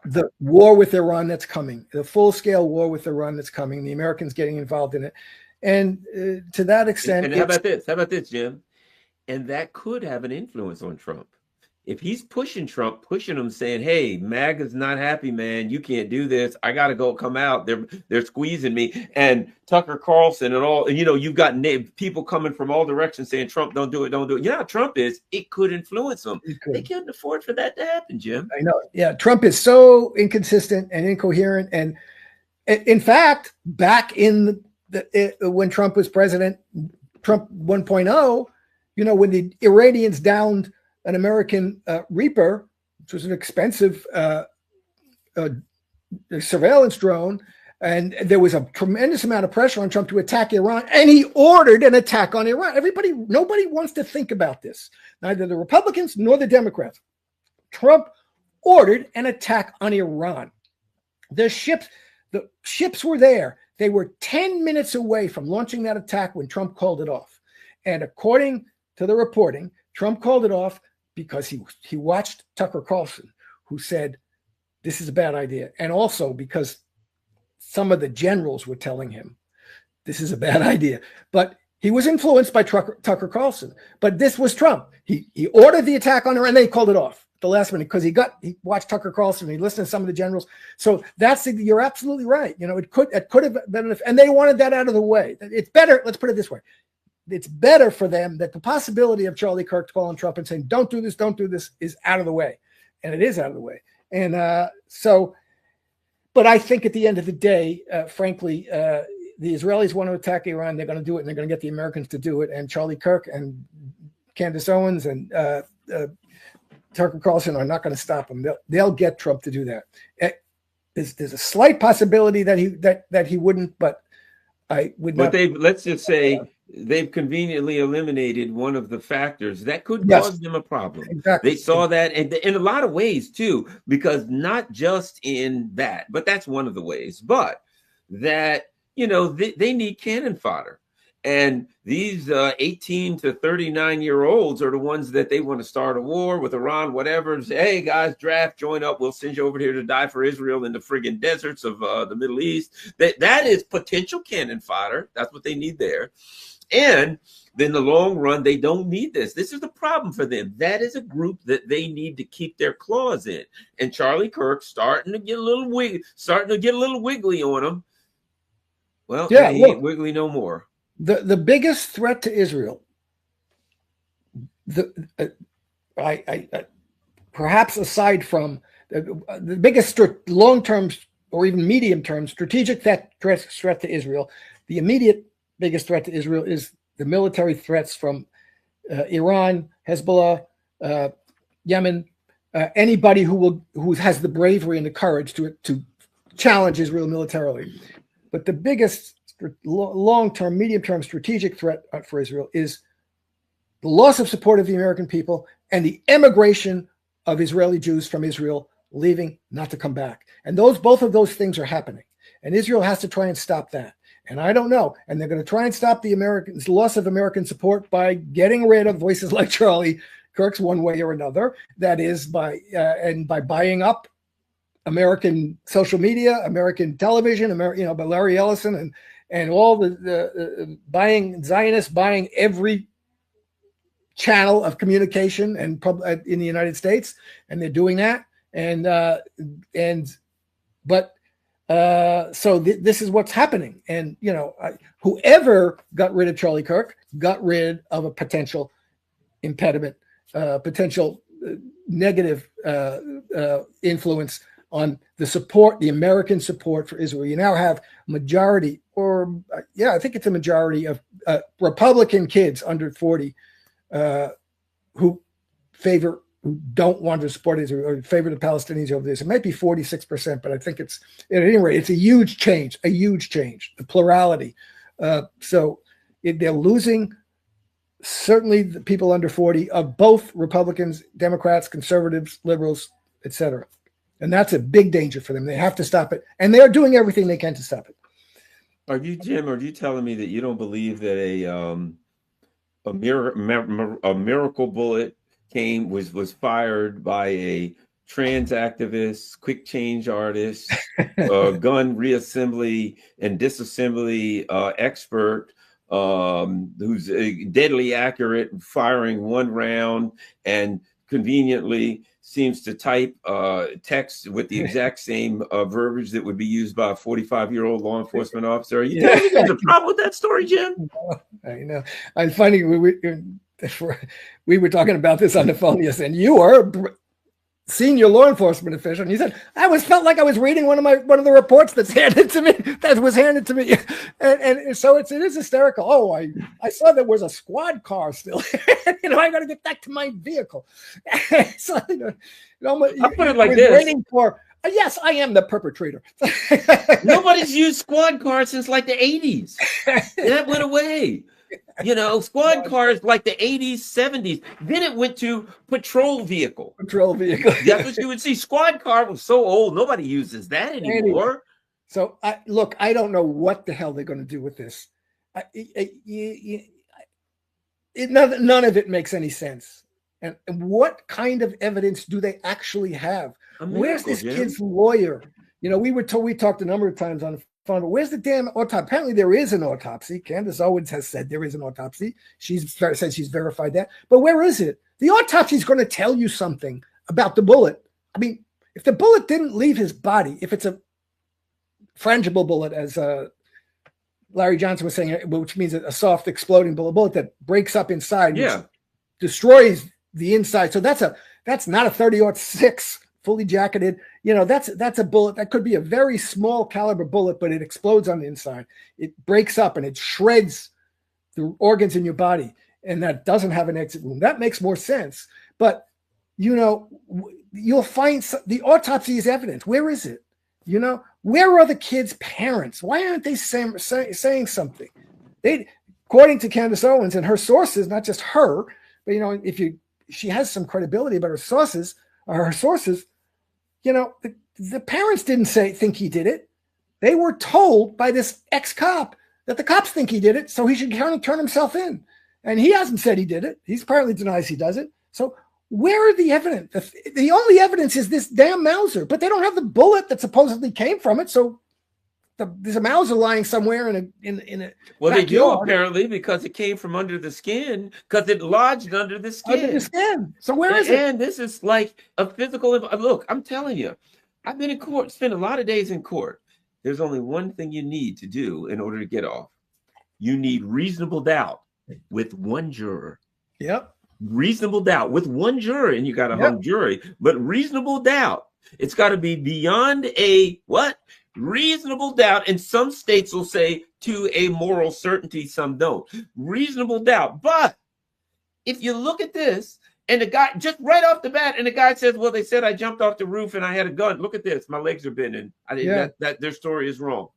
the war with Iran that's coming, the full-scale war with Iran that's coming, the Americans getting involved in it. And to that extent... And how about this, Jim? And that could have an influence on Trump. If he's pushing Trump, pushing him, saying, hey, MAGA's not happy, man. You can't do this. I got to come out. They're squeezing me. And Tucker Carlson and all, you've got people coming from all directions saying, Trump, don't do it, don't do it. Yeah, Trump is. It could influence them. They couldn't afford for that to happen, Jim. I know. Yeah, Trump is so inconsistent and incoherent. And in fact, back in when Trump was president, Trump 1.0, when the Iranians downed an American Reaper, which was an expensive surveillance drone, and there was a tremendous amount of pressure on Trump to attack Iran, and he ordered an attack on Iran. Nobody wants to think about this, neither the Republicans nor the Democrats. Trump ordered an attack on Iran. The ships were there. They were 10 minutes away from launching that attack when Trump called it off. And according to the reporting, Trump called it off because he watched Tucker Carlson, who said, this is a bad idea. And also because some of the generals were telling him, this is a bad idea. But he was influenced by Tucker Carlson. But this was Trump. He ordered the attack on Iran, and they called it off at the last minute because he watched Tucker Carlson, and he listened to some of the generals. So you're absolutely right. It could have been, and they wanted that out of the way. It's better. Let's put it this way. It's better for them that the possibility of Charlie Kirk calling Trump and saying, don't do this is out of the way. And it is out of the way. And but I think at the end of the day, frankly, the Israelis want to attack Iran. They're going to do it, and they're going to get the Americans to do it. And Charlie Kirk and Candace Owens and Tucker Carlson are not going to stop them. They'll get Trump to do that. There's a slight possibility that he wouldn't, but I would But not. let's just say they've conveniently eliminated one of the factors that could Yes, cause them a problem. exactly. They saw that, and in a lot of ways too, because not just in that, but that's one of the ways. But that they need cannon fodder, and these 18 to 39-year-olds are the ones that they want to start a war with Iran, whatever. Say, hey guys, draft, join up. We'll send you over here to die for Israel in the friggin' deserts of the Middle East. That is potential cannon fodder. That's what they need there. And in the long run, they don't need this. This is the problem for them. That is a group that they need to keep their claws in. And Charlie Kirk starting to get a little wiggly on them. Well, yeah, he ain't wiggly no more. The biggest threat to Israel, perhaps aside from the biggest long-term or even medium-term strategic threat to Israel, the immediate biggest threat to Israel is the military threats from Iran, Hezbollah, Yemen, anybody who has the bravery and the courage to challenge Israel militarily. But the biggest long-term, medium-term strategic threat for Israel is the loss of support of the American people and the emigration of Israeli Jews from Israel, leaving not to come back. And both of those things are happening. And Israel has to try and stop that. And I don't know. And they're going to try and stop the loss of American support by getting rid of voices like Charlie Kirk's one way or another. That is by buying up American social media, American television, by Larry Ellison and all the buying Zionists, buying every channel of communication and in the United States, and they're doing that. So this is what's happening. And whoever got rid of Charlie Kirk got rid of a potential impediment, potential negative influence on the American support for Israel. You now have majority, I think it's a majority of Republican kids under 40 who don't want to support Israel or favor the Palestinians over this. It might be 46%, but I think at any rate, it's a huge change, the plurality. So they're losing certainly the people under 40 of both Republicans, Democrats, conservatives, liberals, etc. And that's a big danger for them. They have to stop it. And they are doing everything they can to stop it. Are you telling me that you don't believe that a miracle bullet was fired by a trans activist, quick change artist, gun reassembly and disassembly expert, who's deadly accurate, firing one round and conveniently seems to type text with the exact same verbiage that would be used by a 45-year-old law enforcement officer? Are you telling me there's a problem with that story, Jim? I know. I'm finding we were talking about this on the phone yesterday, and you are a senior law enforcement official, and you said felt like I was reading one of the reports that was handed to me, and so it is hysterical. Oh, I saw there was a squad car still. I got to get back to my vehicle. So, I'll put it like this: waiting for. Yes, I am the perpetrator. Nobody's used squad cars since like the 80s. That went away. Squad cars like the 80s, 70s. Then it went to patrol vehicle. That's what you would see. Squad car was so old, nobody uses that anymore. So, I don't know what the hell they're going to do with this. None of it makes any sense. And what kind of evidence do they actually have? Where's this kid's lawyer? We talked a number of times on the phone, but where's the damn autopsy? Apparently there is an autopsy. Candace Owens has said there is an autopsy. She's said she's verified that. But where is it? The autopsy is going to tell you something about the bullet. I mean, if the bullet didn't leave his body, if it's a frangible bullet, as Larry Johnson was saying, which means a soft exploding bullet that breaks up inside, which destroys the inside. So that's not a 30-06 fully jacketed. That's a bullet that could be a very small caliber bullet, but it explodes on the inside. It breaks up and it shreds the organs in your body, and that doesn't have an exit wound. That makes more sense. But you'll find the autopsy is evidence. Where is it? You know, where are the kids' parents? Why aren't they saying something? They, according to Candace Owens and her sources, not just her, but you know, she has some credibility, but her sources, you know, the parents didn't think he did it. They were told by this ex-cop that the cops think he did it, so he should turn himself in. And he hasn't said he did it. He apparently denies he does it. So where are the evidence? The only evidence is this damn Mauser, but they don't have the bullet that supposedly came from it. So there's a Mauser lying somewhere in a well, they do apparently, because it came from under the skin, because it lodged under the skin. Under the skin. So where is it? And this is like a physical. Look, I'm telling you, I've been in court, spent a lot of days in court. There's only one thing you need to do in order to get off. You need reasonable doubt with one juror. Yep. Reasonable doubt with one juror, and you got a hung jury, but reasonable doubt. It's got to be beyond a what? Reasonable doubt. And some states will say to a moral certainty, some don't. Reasonable doubt. But if you look at this, and the guy just right off the bat, and the guy says, well, they said I jumped off the roof and I had a gun. Look at this. My legs are bending. That their story is wrong.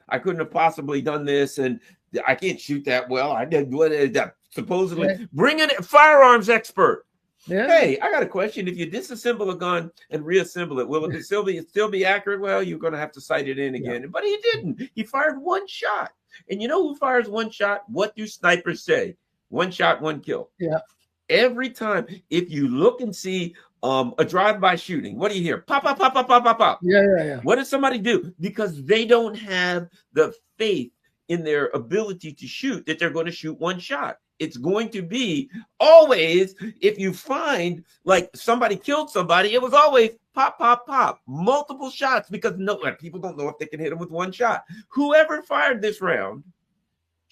I couldn't have possibly done this, and I can't shoot that well. I did that supposedly. Bring in a firearms expert. Yeah. Hey, I got a question. If you disassemble a gun and reassemble it, will it still be accurate? Well, you're going to have to sight it in again. But he didn't. He fired one shot. And you know who fires one shot? What do snipers say? One shot, one kill. Yeah. Every time, if you look and see a drive-by shooting, what do you hear? Pop, pop, pop, pop, pop, pop, pop. Yeah. What does somebody do? Because they don't have the faith in their ability to shoot that they're going to shoot one shot. It's going to be always, if you find like somebody killed somebody, it was always pop, pop, pop, multiple shots, because people don't know if they can hit them with one shot. Whoever fired this round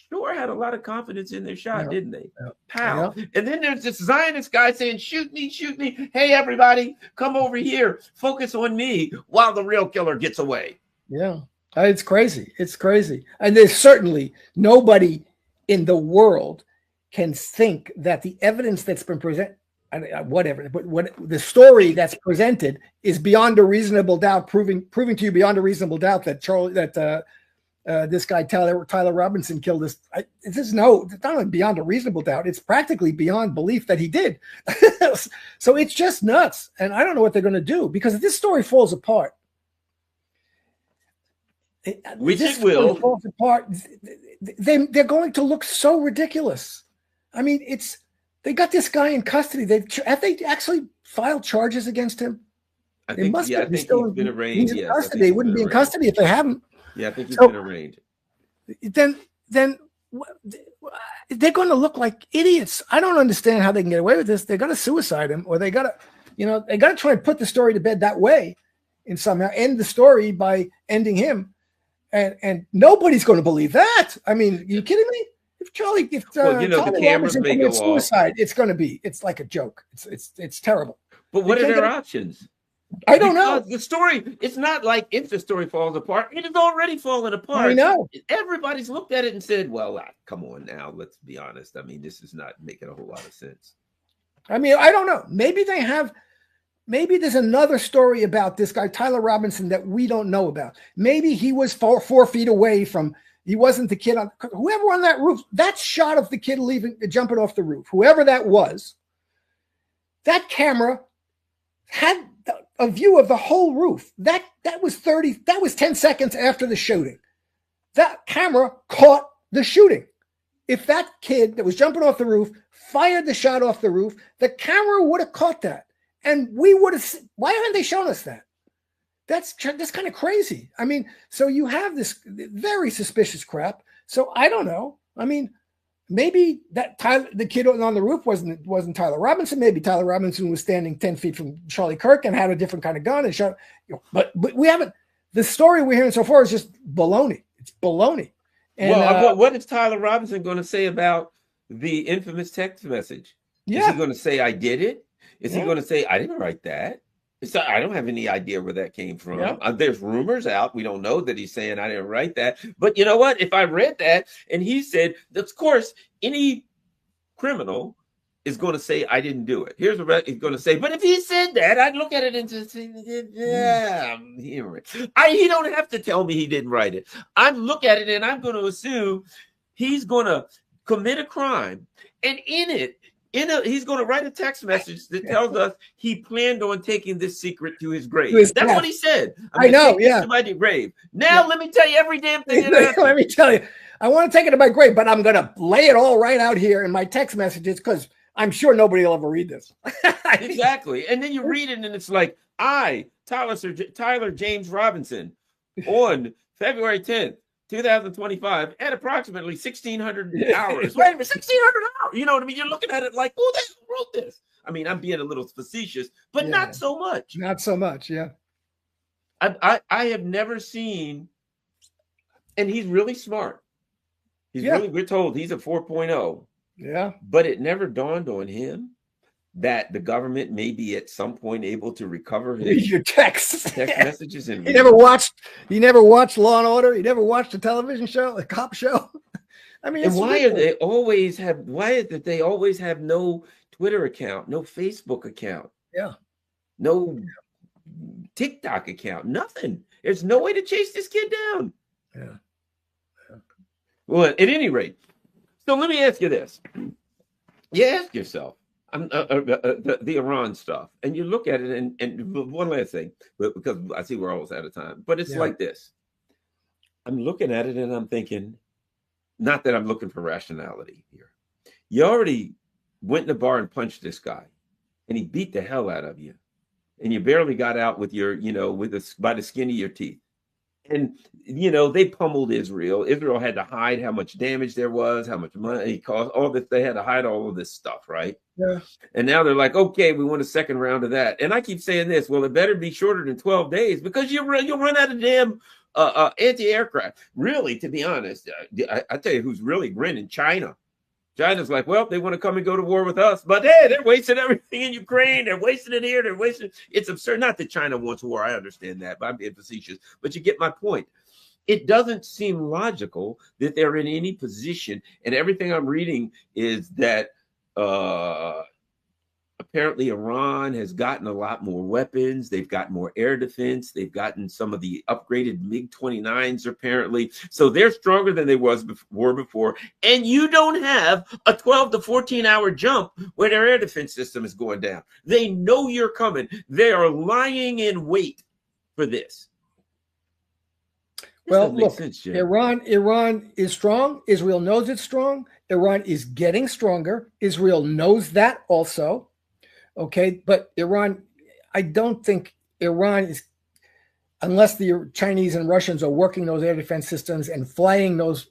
sure had a lot of confidence in their shot, didn't they? Pow. And then there's this Zionist guy saying, shoot me, shoot me. Hey, everybody, come over here. Focus on me while the real killer gets away. Yeah. It's crazy. It's crazy. And there's certainly nobody in the world can think that the evidence that's been presented, whatever, but what the story that's presented is beyond a reasonable doubt, proving to you beyond a reasonable doubt that this guy Tyler Robinson killed this. It's not only beyond a reasonable doubt; it's practically beyond belief that he did. So it's just nuts, and I don't know what they're going to do, because if this story falls apart, falls apart, they're going to look so ridiculous. I mean, they got this guy in custody. Have they actually filed charges against him? I think he's been arraigned. He's in custody. He wouldn't be in custody if they haven't. Yeah, I think he's been arraigned. Then they're going to look like idiots. I don't understand how they can get away with this. They're going to suicide him, or they got to try and put the story to bed that way, and somehow end the story by ending him. And nobody's going to believe that. I mean, are you kidding me? If the cameras may go suicide, off. It's like a joke. It's terrible. But what are their options? I don't know. The story, it's not like if the story falls apart, it has already fallen apart. I know. Everybody's looked at it and said, well, come on now, let's be honest. I mean, this is not making a whole lot of sense. I mean, I don't know. Maybe there's another story about this guy, Tyler Robinson, that we don't know about. Maybe he was 4 feet away from, he wasn't the kid whoever on that roof, that shot of the kid jumping off the roof, whoever that was, that camera had a view of the whole roof. That was 10 seconds after the shooting. That camera caught the shooting. If that kid that was jumping off the roof fired the shot off the roof, the camera would have caught that. And we would have, why haven't they shown us that? That's kind of crazy. I mean, so you have this very suspicious crap. So I don't know. I mean, maybe the kid on the roof wasn't Tyler Robinson. Maybe Tyler Robinson was standing 10 feet from Charlie Kirk and had a different kind of gun and shot. But we haven't. The story we're hearing so far is just baloney. It's baloney. And, what is Tyler Robinson going to say about the infamous text message? Yeah. Is he going to say I did it? Is he going to say I didn't write that? I don't have any idea where that came from. Yeah. There's rumors out. We don't know that he's saying I didn't write that. But you know what? If I read that and he said, of course, any criminal is going to say, I didn't do it. Here's what he's going to say. But if he said that, I'd look at it and just say, yeah, I'm hearing it. He don't have to tell me he didn't write it. I'm look at it and I'm going to assume he's going to commit a crime. And he's going to write a text message that tells us he planned on taking this secret to his grave. That's what he said. I know, yeah. To my grave. Now, let me tell you every damn thing. Let me tell you. I want to take it to my grave, but I'm going to lay it all right out here in my text messages because I'm sure nobody will ever read this. Exactly. And then you read it and it's like, Tyler James Robinson, on February 10th, 2025, at approximately 1,600 hours. Wait a minute, 1,600 hours. You know what I mean? You're looking at it like, who the hell wrote this? I mean, I'm being a little facetious, but not so much. Not so much, yeah. I have never seen, and he's really smart. We're told he's a 4.0. Yeah. But it never dawned on him that the government may be at some point able to recover your text messages. And he never watched Law and Order. He never watched a television show, a cop show. I mean, and why is it they always have no Twitter account, no Facebook account? Yeah. No TikTok account, nothing. There's no way to chase this kid down. Yeah. Well, at any rate, so let me ask you this. You ask yourself, the Iran stuff, and you look at it, and one last thing, because I see we're almost out of time, but it's like this. I'm looking at it and I'm thinking, not that I'm looking for rationality here. You already went in the bar and punched this guy, and he beat the hell out of you, and you barely got out with your, by the skin of your teeth. And, they pummeled Israel. Israel had to hide how much damage there was, how much money it cost, all this. They had to hide all of this stuff, right? Yeah. And now they're like, okay, we want a second round of that. And I keep saying this, well, it better be shorter than 12 days because you'll run out of damn anti-aircraft. Really, to be honest, I tell you who's really grinning, China. China's like, well, they want to come and go to war with us, but hey, they're wasting everything in Ukraine. They're wasting it here. They're wasting. It's absurd. Not that China wants war. I understand that, but I'm being facetious. But you get my point. It doesn't seem logical that they're in any position. And everything I'm reading is that apparently Iran has gotten a lot more weapons. They've got more air defense. They've gotten some of the upgraded MiG-29s, apparently. So they're stronger than they were before. And you don't have a 12 to 14-hour jump where their air defense system is going down. They know you're coming. They are lying in wait for this. Well, look, Iran is strong. Israel knows it's strong. Iran is getting stronger. Israel knows that also. Okay, but Iran, I don't think Iran is, unless the Chinese and Russians are working those air defense systems and flying those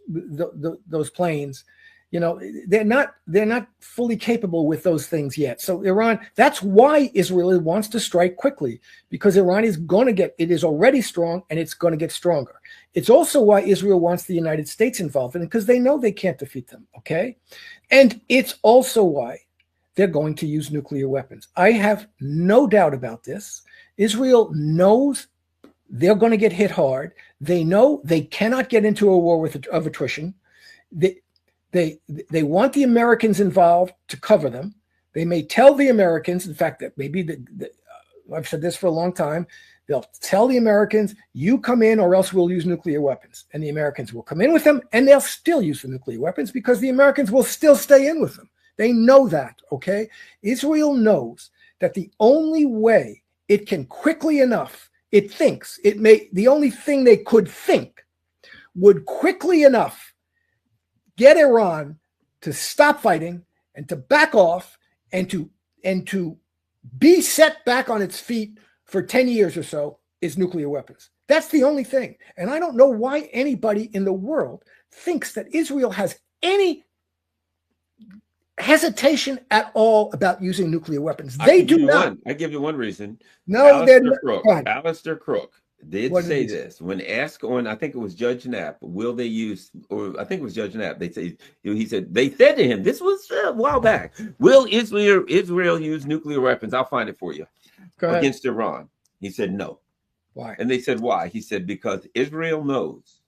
planes, they're not fully capable with those things yet. So Iran, that's why Israel wants to strike quickly, because Iran is it is already strong and it's going to get stronger. It's also why Israel wants the United States involved in it, because they know they can't defeat them. Okay, and it's also why they're going to use nuclear weapons. I have no doubt about this. Israel knows they're going to get hit hard. They know they cannot get into a war of attrition. They want the Americans involved to cover them. They may tell the Americans, in fact, that maybe I've said this for a long time, they'll tell the Americans, you come in or else we'll use nuclear weapons. And the Americans will come in with them and they'll still use the nuclear weapons because the Americans will still stay in with them. They know that, okay? Israel knows that the only way it can quickly enough, the only thing they could think would quickly enough get Iran to stop fighting and to back off and to be set back on its feet for 10 years or so is nuclear weapons. That's the only thing. And I don't know why anybody in the world thinks that Israel has any hesitation at all about using nuclear weapons. They do not. I give you one reason. No, Alistair Crook did say this when asked on, I think it was Judge Knapp, will they use, or I think it was Judge Knapp, they said to him, this was a while back, will Israel use nuclear weapons? I'll find it for you. Against Iran. He said no. Why? And they said why? He said because Israel knows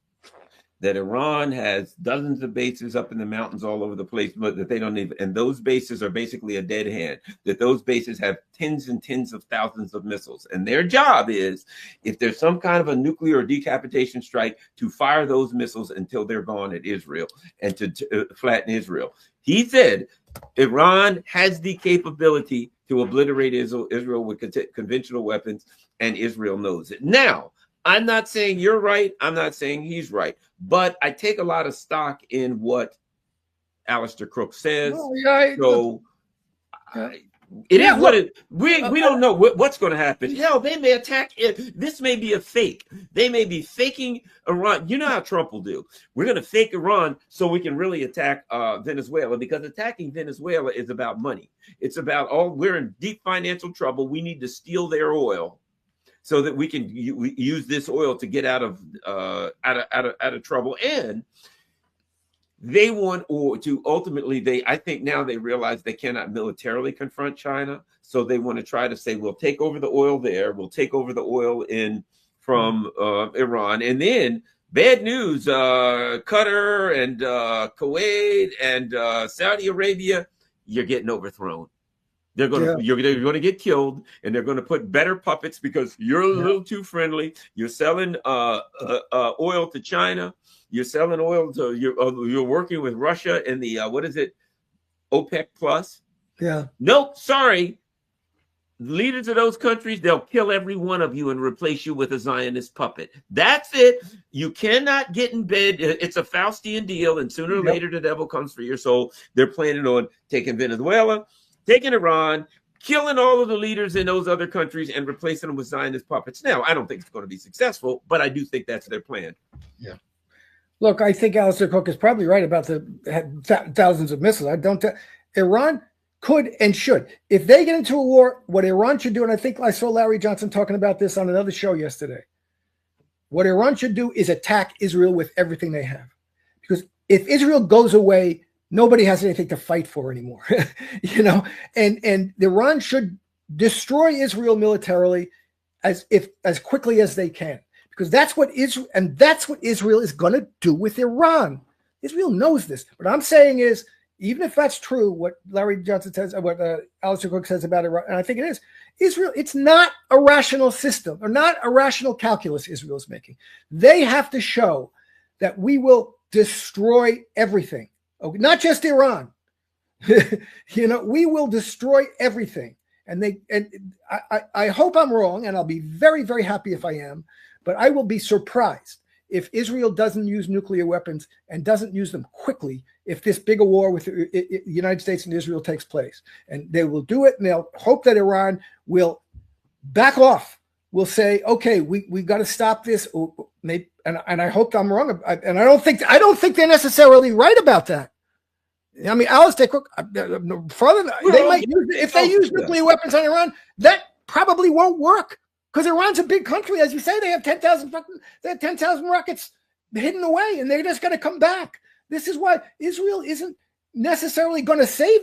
that Iran has dozens of bases up in the mountains all over the place, but that they don't even, and those bases are basically a dead hand, that those bases have tens and tens of thousands of missiles. And their job is, if there's some kind of a nuclear or decapitation strike, to fire those missiles until they're gone at Israel and to flatten Israel. He said Iran has the capability to obliterate Israel with conventional weapons, and Israel knows it. Now, I'm not saying you're right. I'm not saying he's right. But I take a lot of stock in what Alistair Crook says. Well, yeah, it is what it. We don't know what's going to happen. Hell, they may attack it. This may be a fake. They may be faking Iran. You know how Trump will do. We're going to fake Iran so we can really attack Venezuela, because attacking Venezuela is about money. It's about we're in deep financial trouble. We need to steal their oil so that we can use this oil to get out of trouble. And they want to ultimately, I think now they realize they cannot militarily confront China. So they want to try to say, we'll take over the oil there. We'll take over the oil from Iran. And then bad news, Qatar and Kuwait and Saudi Arabia, you're getting overthrown. You're going to get killed, and they're going to put better puppets because you're a little too friendly. You're selling oil to China. You're selling oil to you're working with Russia and the OPEC plus. Yeah. Nope. Sorry. Leaders of those countries, they'll kill every one of you and replace you with a Zionist puppet. That's it. You cannot get in bed. It's a Faustian deal, and sooner or later the devil comes for your soul. They're planning on taking Venezuela, taking Iran, killing all of the leaders in those other countries, and replacing them with Zionist puppets. Now, I don't think it's going to be successful, but I do think that's their plan. Yeah. Look, I think Alistair Cook is probably right about the thousands of missiles. Iran could and should. If they get into a war, what Iran should do, and I think I saw Larry Johnson talking about this on another show yesterday, what Iran should do is attack Israel with everything they have. Because if Israel goes away, nobody has anything to fight for anymore. And Iran should destroy Israel militarily as quickly as they can. Because that's what Israel is going to do with Iran. Israel knows this. What I'm saying is, even if that's true, what Larry Johnson says, what Alistair Cook says about Iran, and I think it is, Israel, it's not a rational system or not a rational calculus Israel is making. They have to show that we will destroy everything. Okay, not just Iran. We will destroy everything. And I hope I'm wrong, and I'll be very, very happy if I am. But I will be surprised if Israel doesn't use nuclear weapons and doesn't use them quickly if this bigger war with the United States and Israel takes place. And they will do it, and they'll hope that Iran will back off, will say, okay, we've got to stop this. And I hope I'm wrong. And I don't think they're necessarily right about that. I mean, Alistair Cook, they might use, if they use nuclear weapons on Iran, that probably won't work. Because Iran's a big country, as you say, they have 10,000 rockets hidden away, and they're just going to come back. This is why Israel isn't necessarily going to save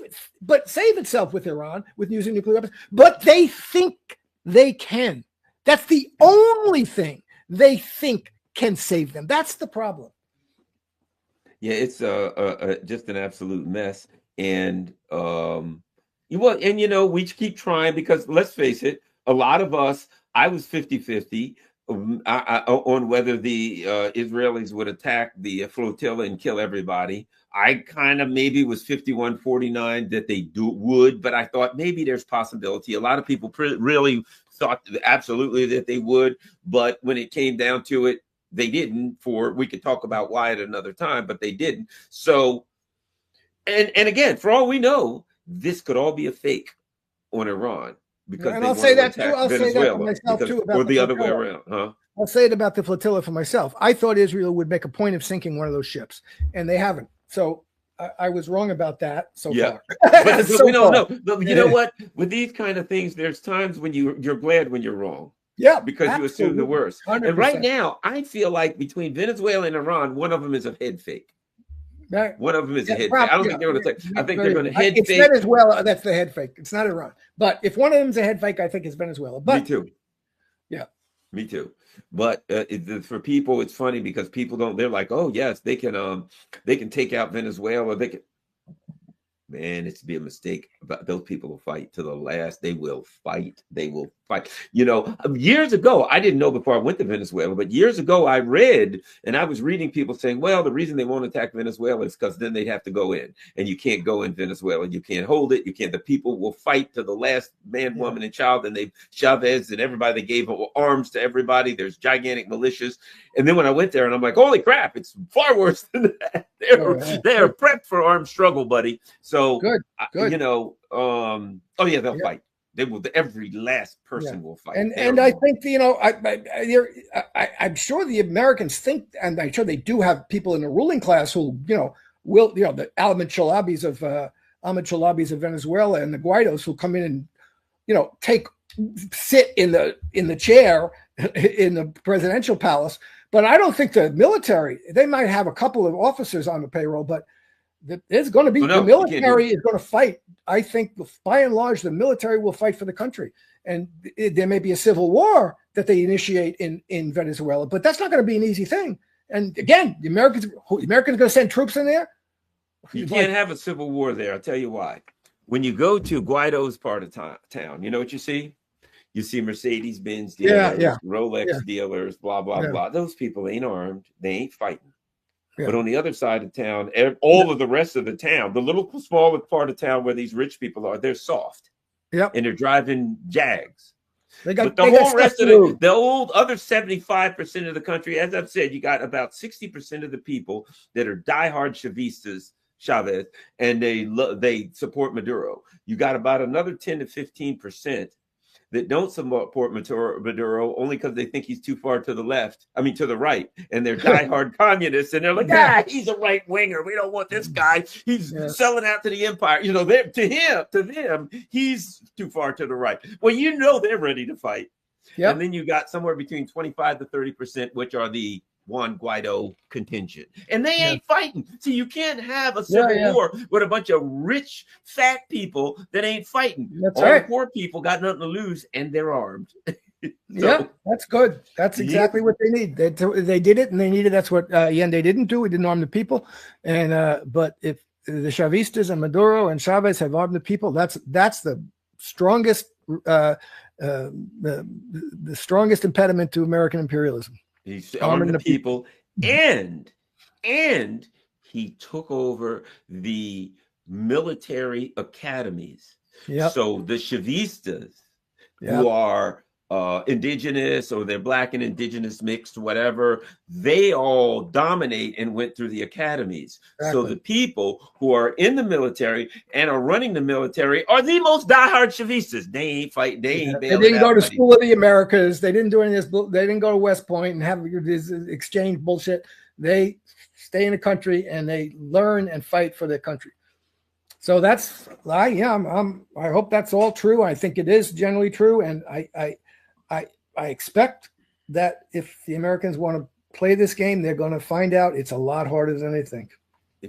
itself with Iran with using nuclear weapons, but they think they can. That's the only thing they think can save them. That's the problem. Yeah, it's just an absolute mess, and we keep trying because let's face it, a lot of us. I was 50-50 on whether the Israelis would attack the flotilla and kill everybody. I kind of maybe was 51-49 that they would, but I thought maybe there's possibility. A lot of people really thought absolutely that they would, but when it came down to it, they didn't. We could talk about why at another time, but they didn't. So, and again, for all we know, this could all be a fake on Iran. Because and I'll say that too. I'll say that for myself too. Or the other way around, huh? I'll say it about the flotilla for myself. I thought Israel would make a point of sinking one of those ships, and they haven't. So I was wrong about that so far. But we don't know. But you know what? With these kind of things, there's times when you're glad when you're wrong. Yeah, because you assume the worst. 100%. And right now, I feel like between Venezuela and Iran, one of them is a head fake. One of them is a head fake. I don't think they're going to say. I think they're going to head fake. It's Venezuela. That's the head fake. It's not Iran. But if one of them is a head fake, I think it's Venezuela. But me too. Yeah. Me too. But for people, it's funny because people don't. They're like, oh yes, they can take out Venezuela. They can. Man, it's be a mistake. But those people will fight to the last. They will fight. They will fight. You know, years ago, I didn't know before I went to Venezuela, but years ago, I read and I was reading people saying, well, the reason they won't attack Venezuela is because then they'd have to go in, and you can't go in Venezuela. You can't hold it. You can't. The people will fight to the last man, woman, and child. And Chavez and everybody, they gave arms to everybody. There's gigantic militias. And then when I went there, and I'm like, holy crap, it's far worse than that. They're prepped for armed struggle, buddy. So good. You know, oh yeah, they'll fight. They will. Every last person will fight. And I think, you know, I'm sure the Americans think, and I'm sure they do have people in the ruling class who, you know, will, you know, the Ahmed Chalabis of Venezuela and the Guaidos who come in and, you know, sit in the chair in the presidential palace. But I don't think the military, they might have a couple of officers on the payroll, but it's going to be, the military is going to fight. I think by and large, the military will fight for the country. And there may be a civil war that they initiate in Venezuela, but that's not going to be an easy thing. And again, the Americans are going to send troops in there. You can't have a civil war there. I'll tell you why. When you go to Guaido's part of town, you know what you see? You see Mercedes-Benz dealers, Rolex dealers, blah, blah, blah. Those people ain't armed. They ain't fighting. Yeah. But on the other side of town, all of the rest of the town, the little smaller part of town where these rich people are, they're soft. Yep. And they're driving Jags. But the whole rest of the old other 75% of the country, as I've said, you got about 60% of the people that are diehard Chavez, and they support Maduro. You got about another 10 to 15% that don't support Maduro only because they think he's too far to the right, and they're diehard communists, and they're like, he's a right winger. We don't want this guy. He's selling out to the empire. You know, to them, he's too far to the right. Well, you know, they're ready to fight. Yep. And then you got somewhere between 25 to 30%, which are the Juan Guaido contingent, and they ain't fighting. So you can't have a civil war with a bunch of rich, fat people that ain't fighting. That's all right. The poor people got nothing to lose, and they're armed. That's good. That's exactly what they need. They did it, and they needed. That's what Allende didn't do. He didn't arm the people. And but if the Chavistas and Maduro and Chavez have armed the people, that's the strongest the strongest impediment to American imperialism. He's arming the people, and he took over the military academies. Yep. So the Chavistas, who are indigenous, or they're black and indigenous mixed, whatever, they all dominate and went through the academies. Exactly. So the people who are in the military and are running the military are the most diehard Chavistas. They ain't fighting. They didn't go to School of the Americas. They didn't do any of this. They didn't go to West Point and have this exchange bullshit. They stay in the country and they learn and fight for their country. So that's, I hope that's all true. I think it is generally true, and I expect that if the Americans want to play this game, they're going to find out it's a lot harder than they think.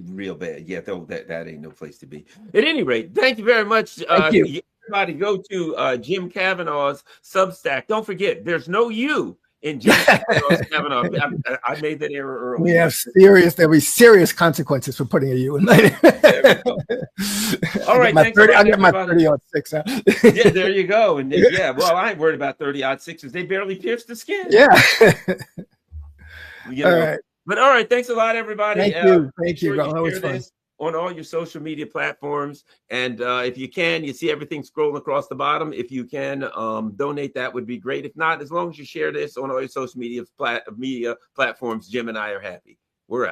Real bad. Yeah, that ain't no place to be. At any rate, thank you very much. Thank you. Everybody go to Jim Kavanaugh's Substack. Don't forget, there's no you in Jim Kavanaugh. I made that error earlier. There'll be serious consequences for putting a U in there. All right, I get my 30-06. Huh? Yeah, there you go. And well, I ain't worried about 30-06s. They barely pierce the skin. Yeah. All right. But all right, thanks a lot, everybody. Thank you. Always fun. On all your social media platforms, and if you can, you see everything scrolling across the bottom. If you can donate, that would be great. If not, as long as you share this on all your social media platforms, Jim and I are happy. We're out.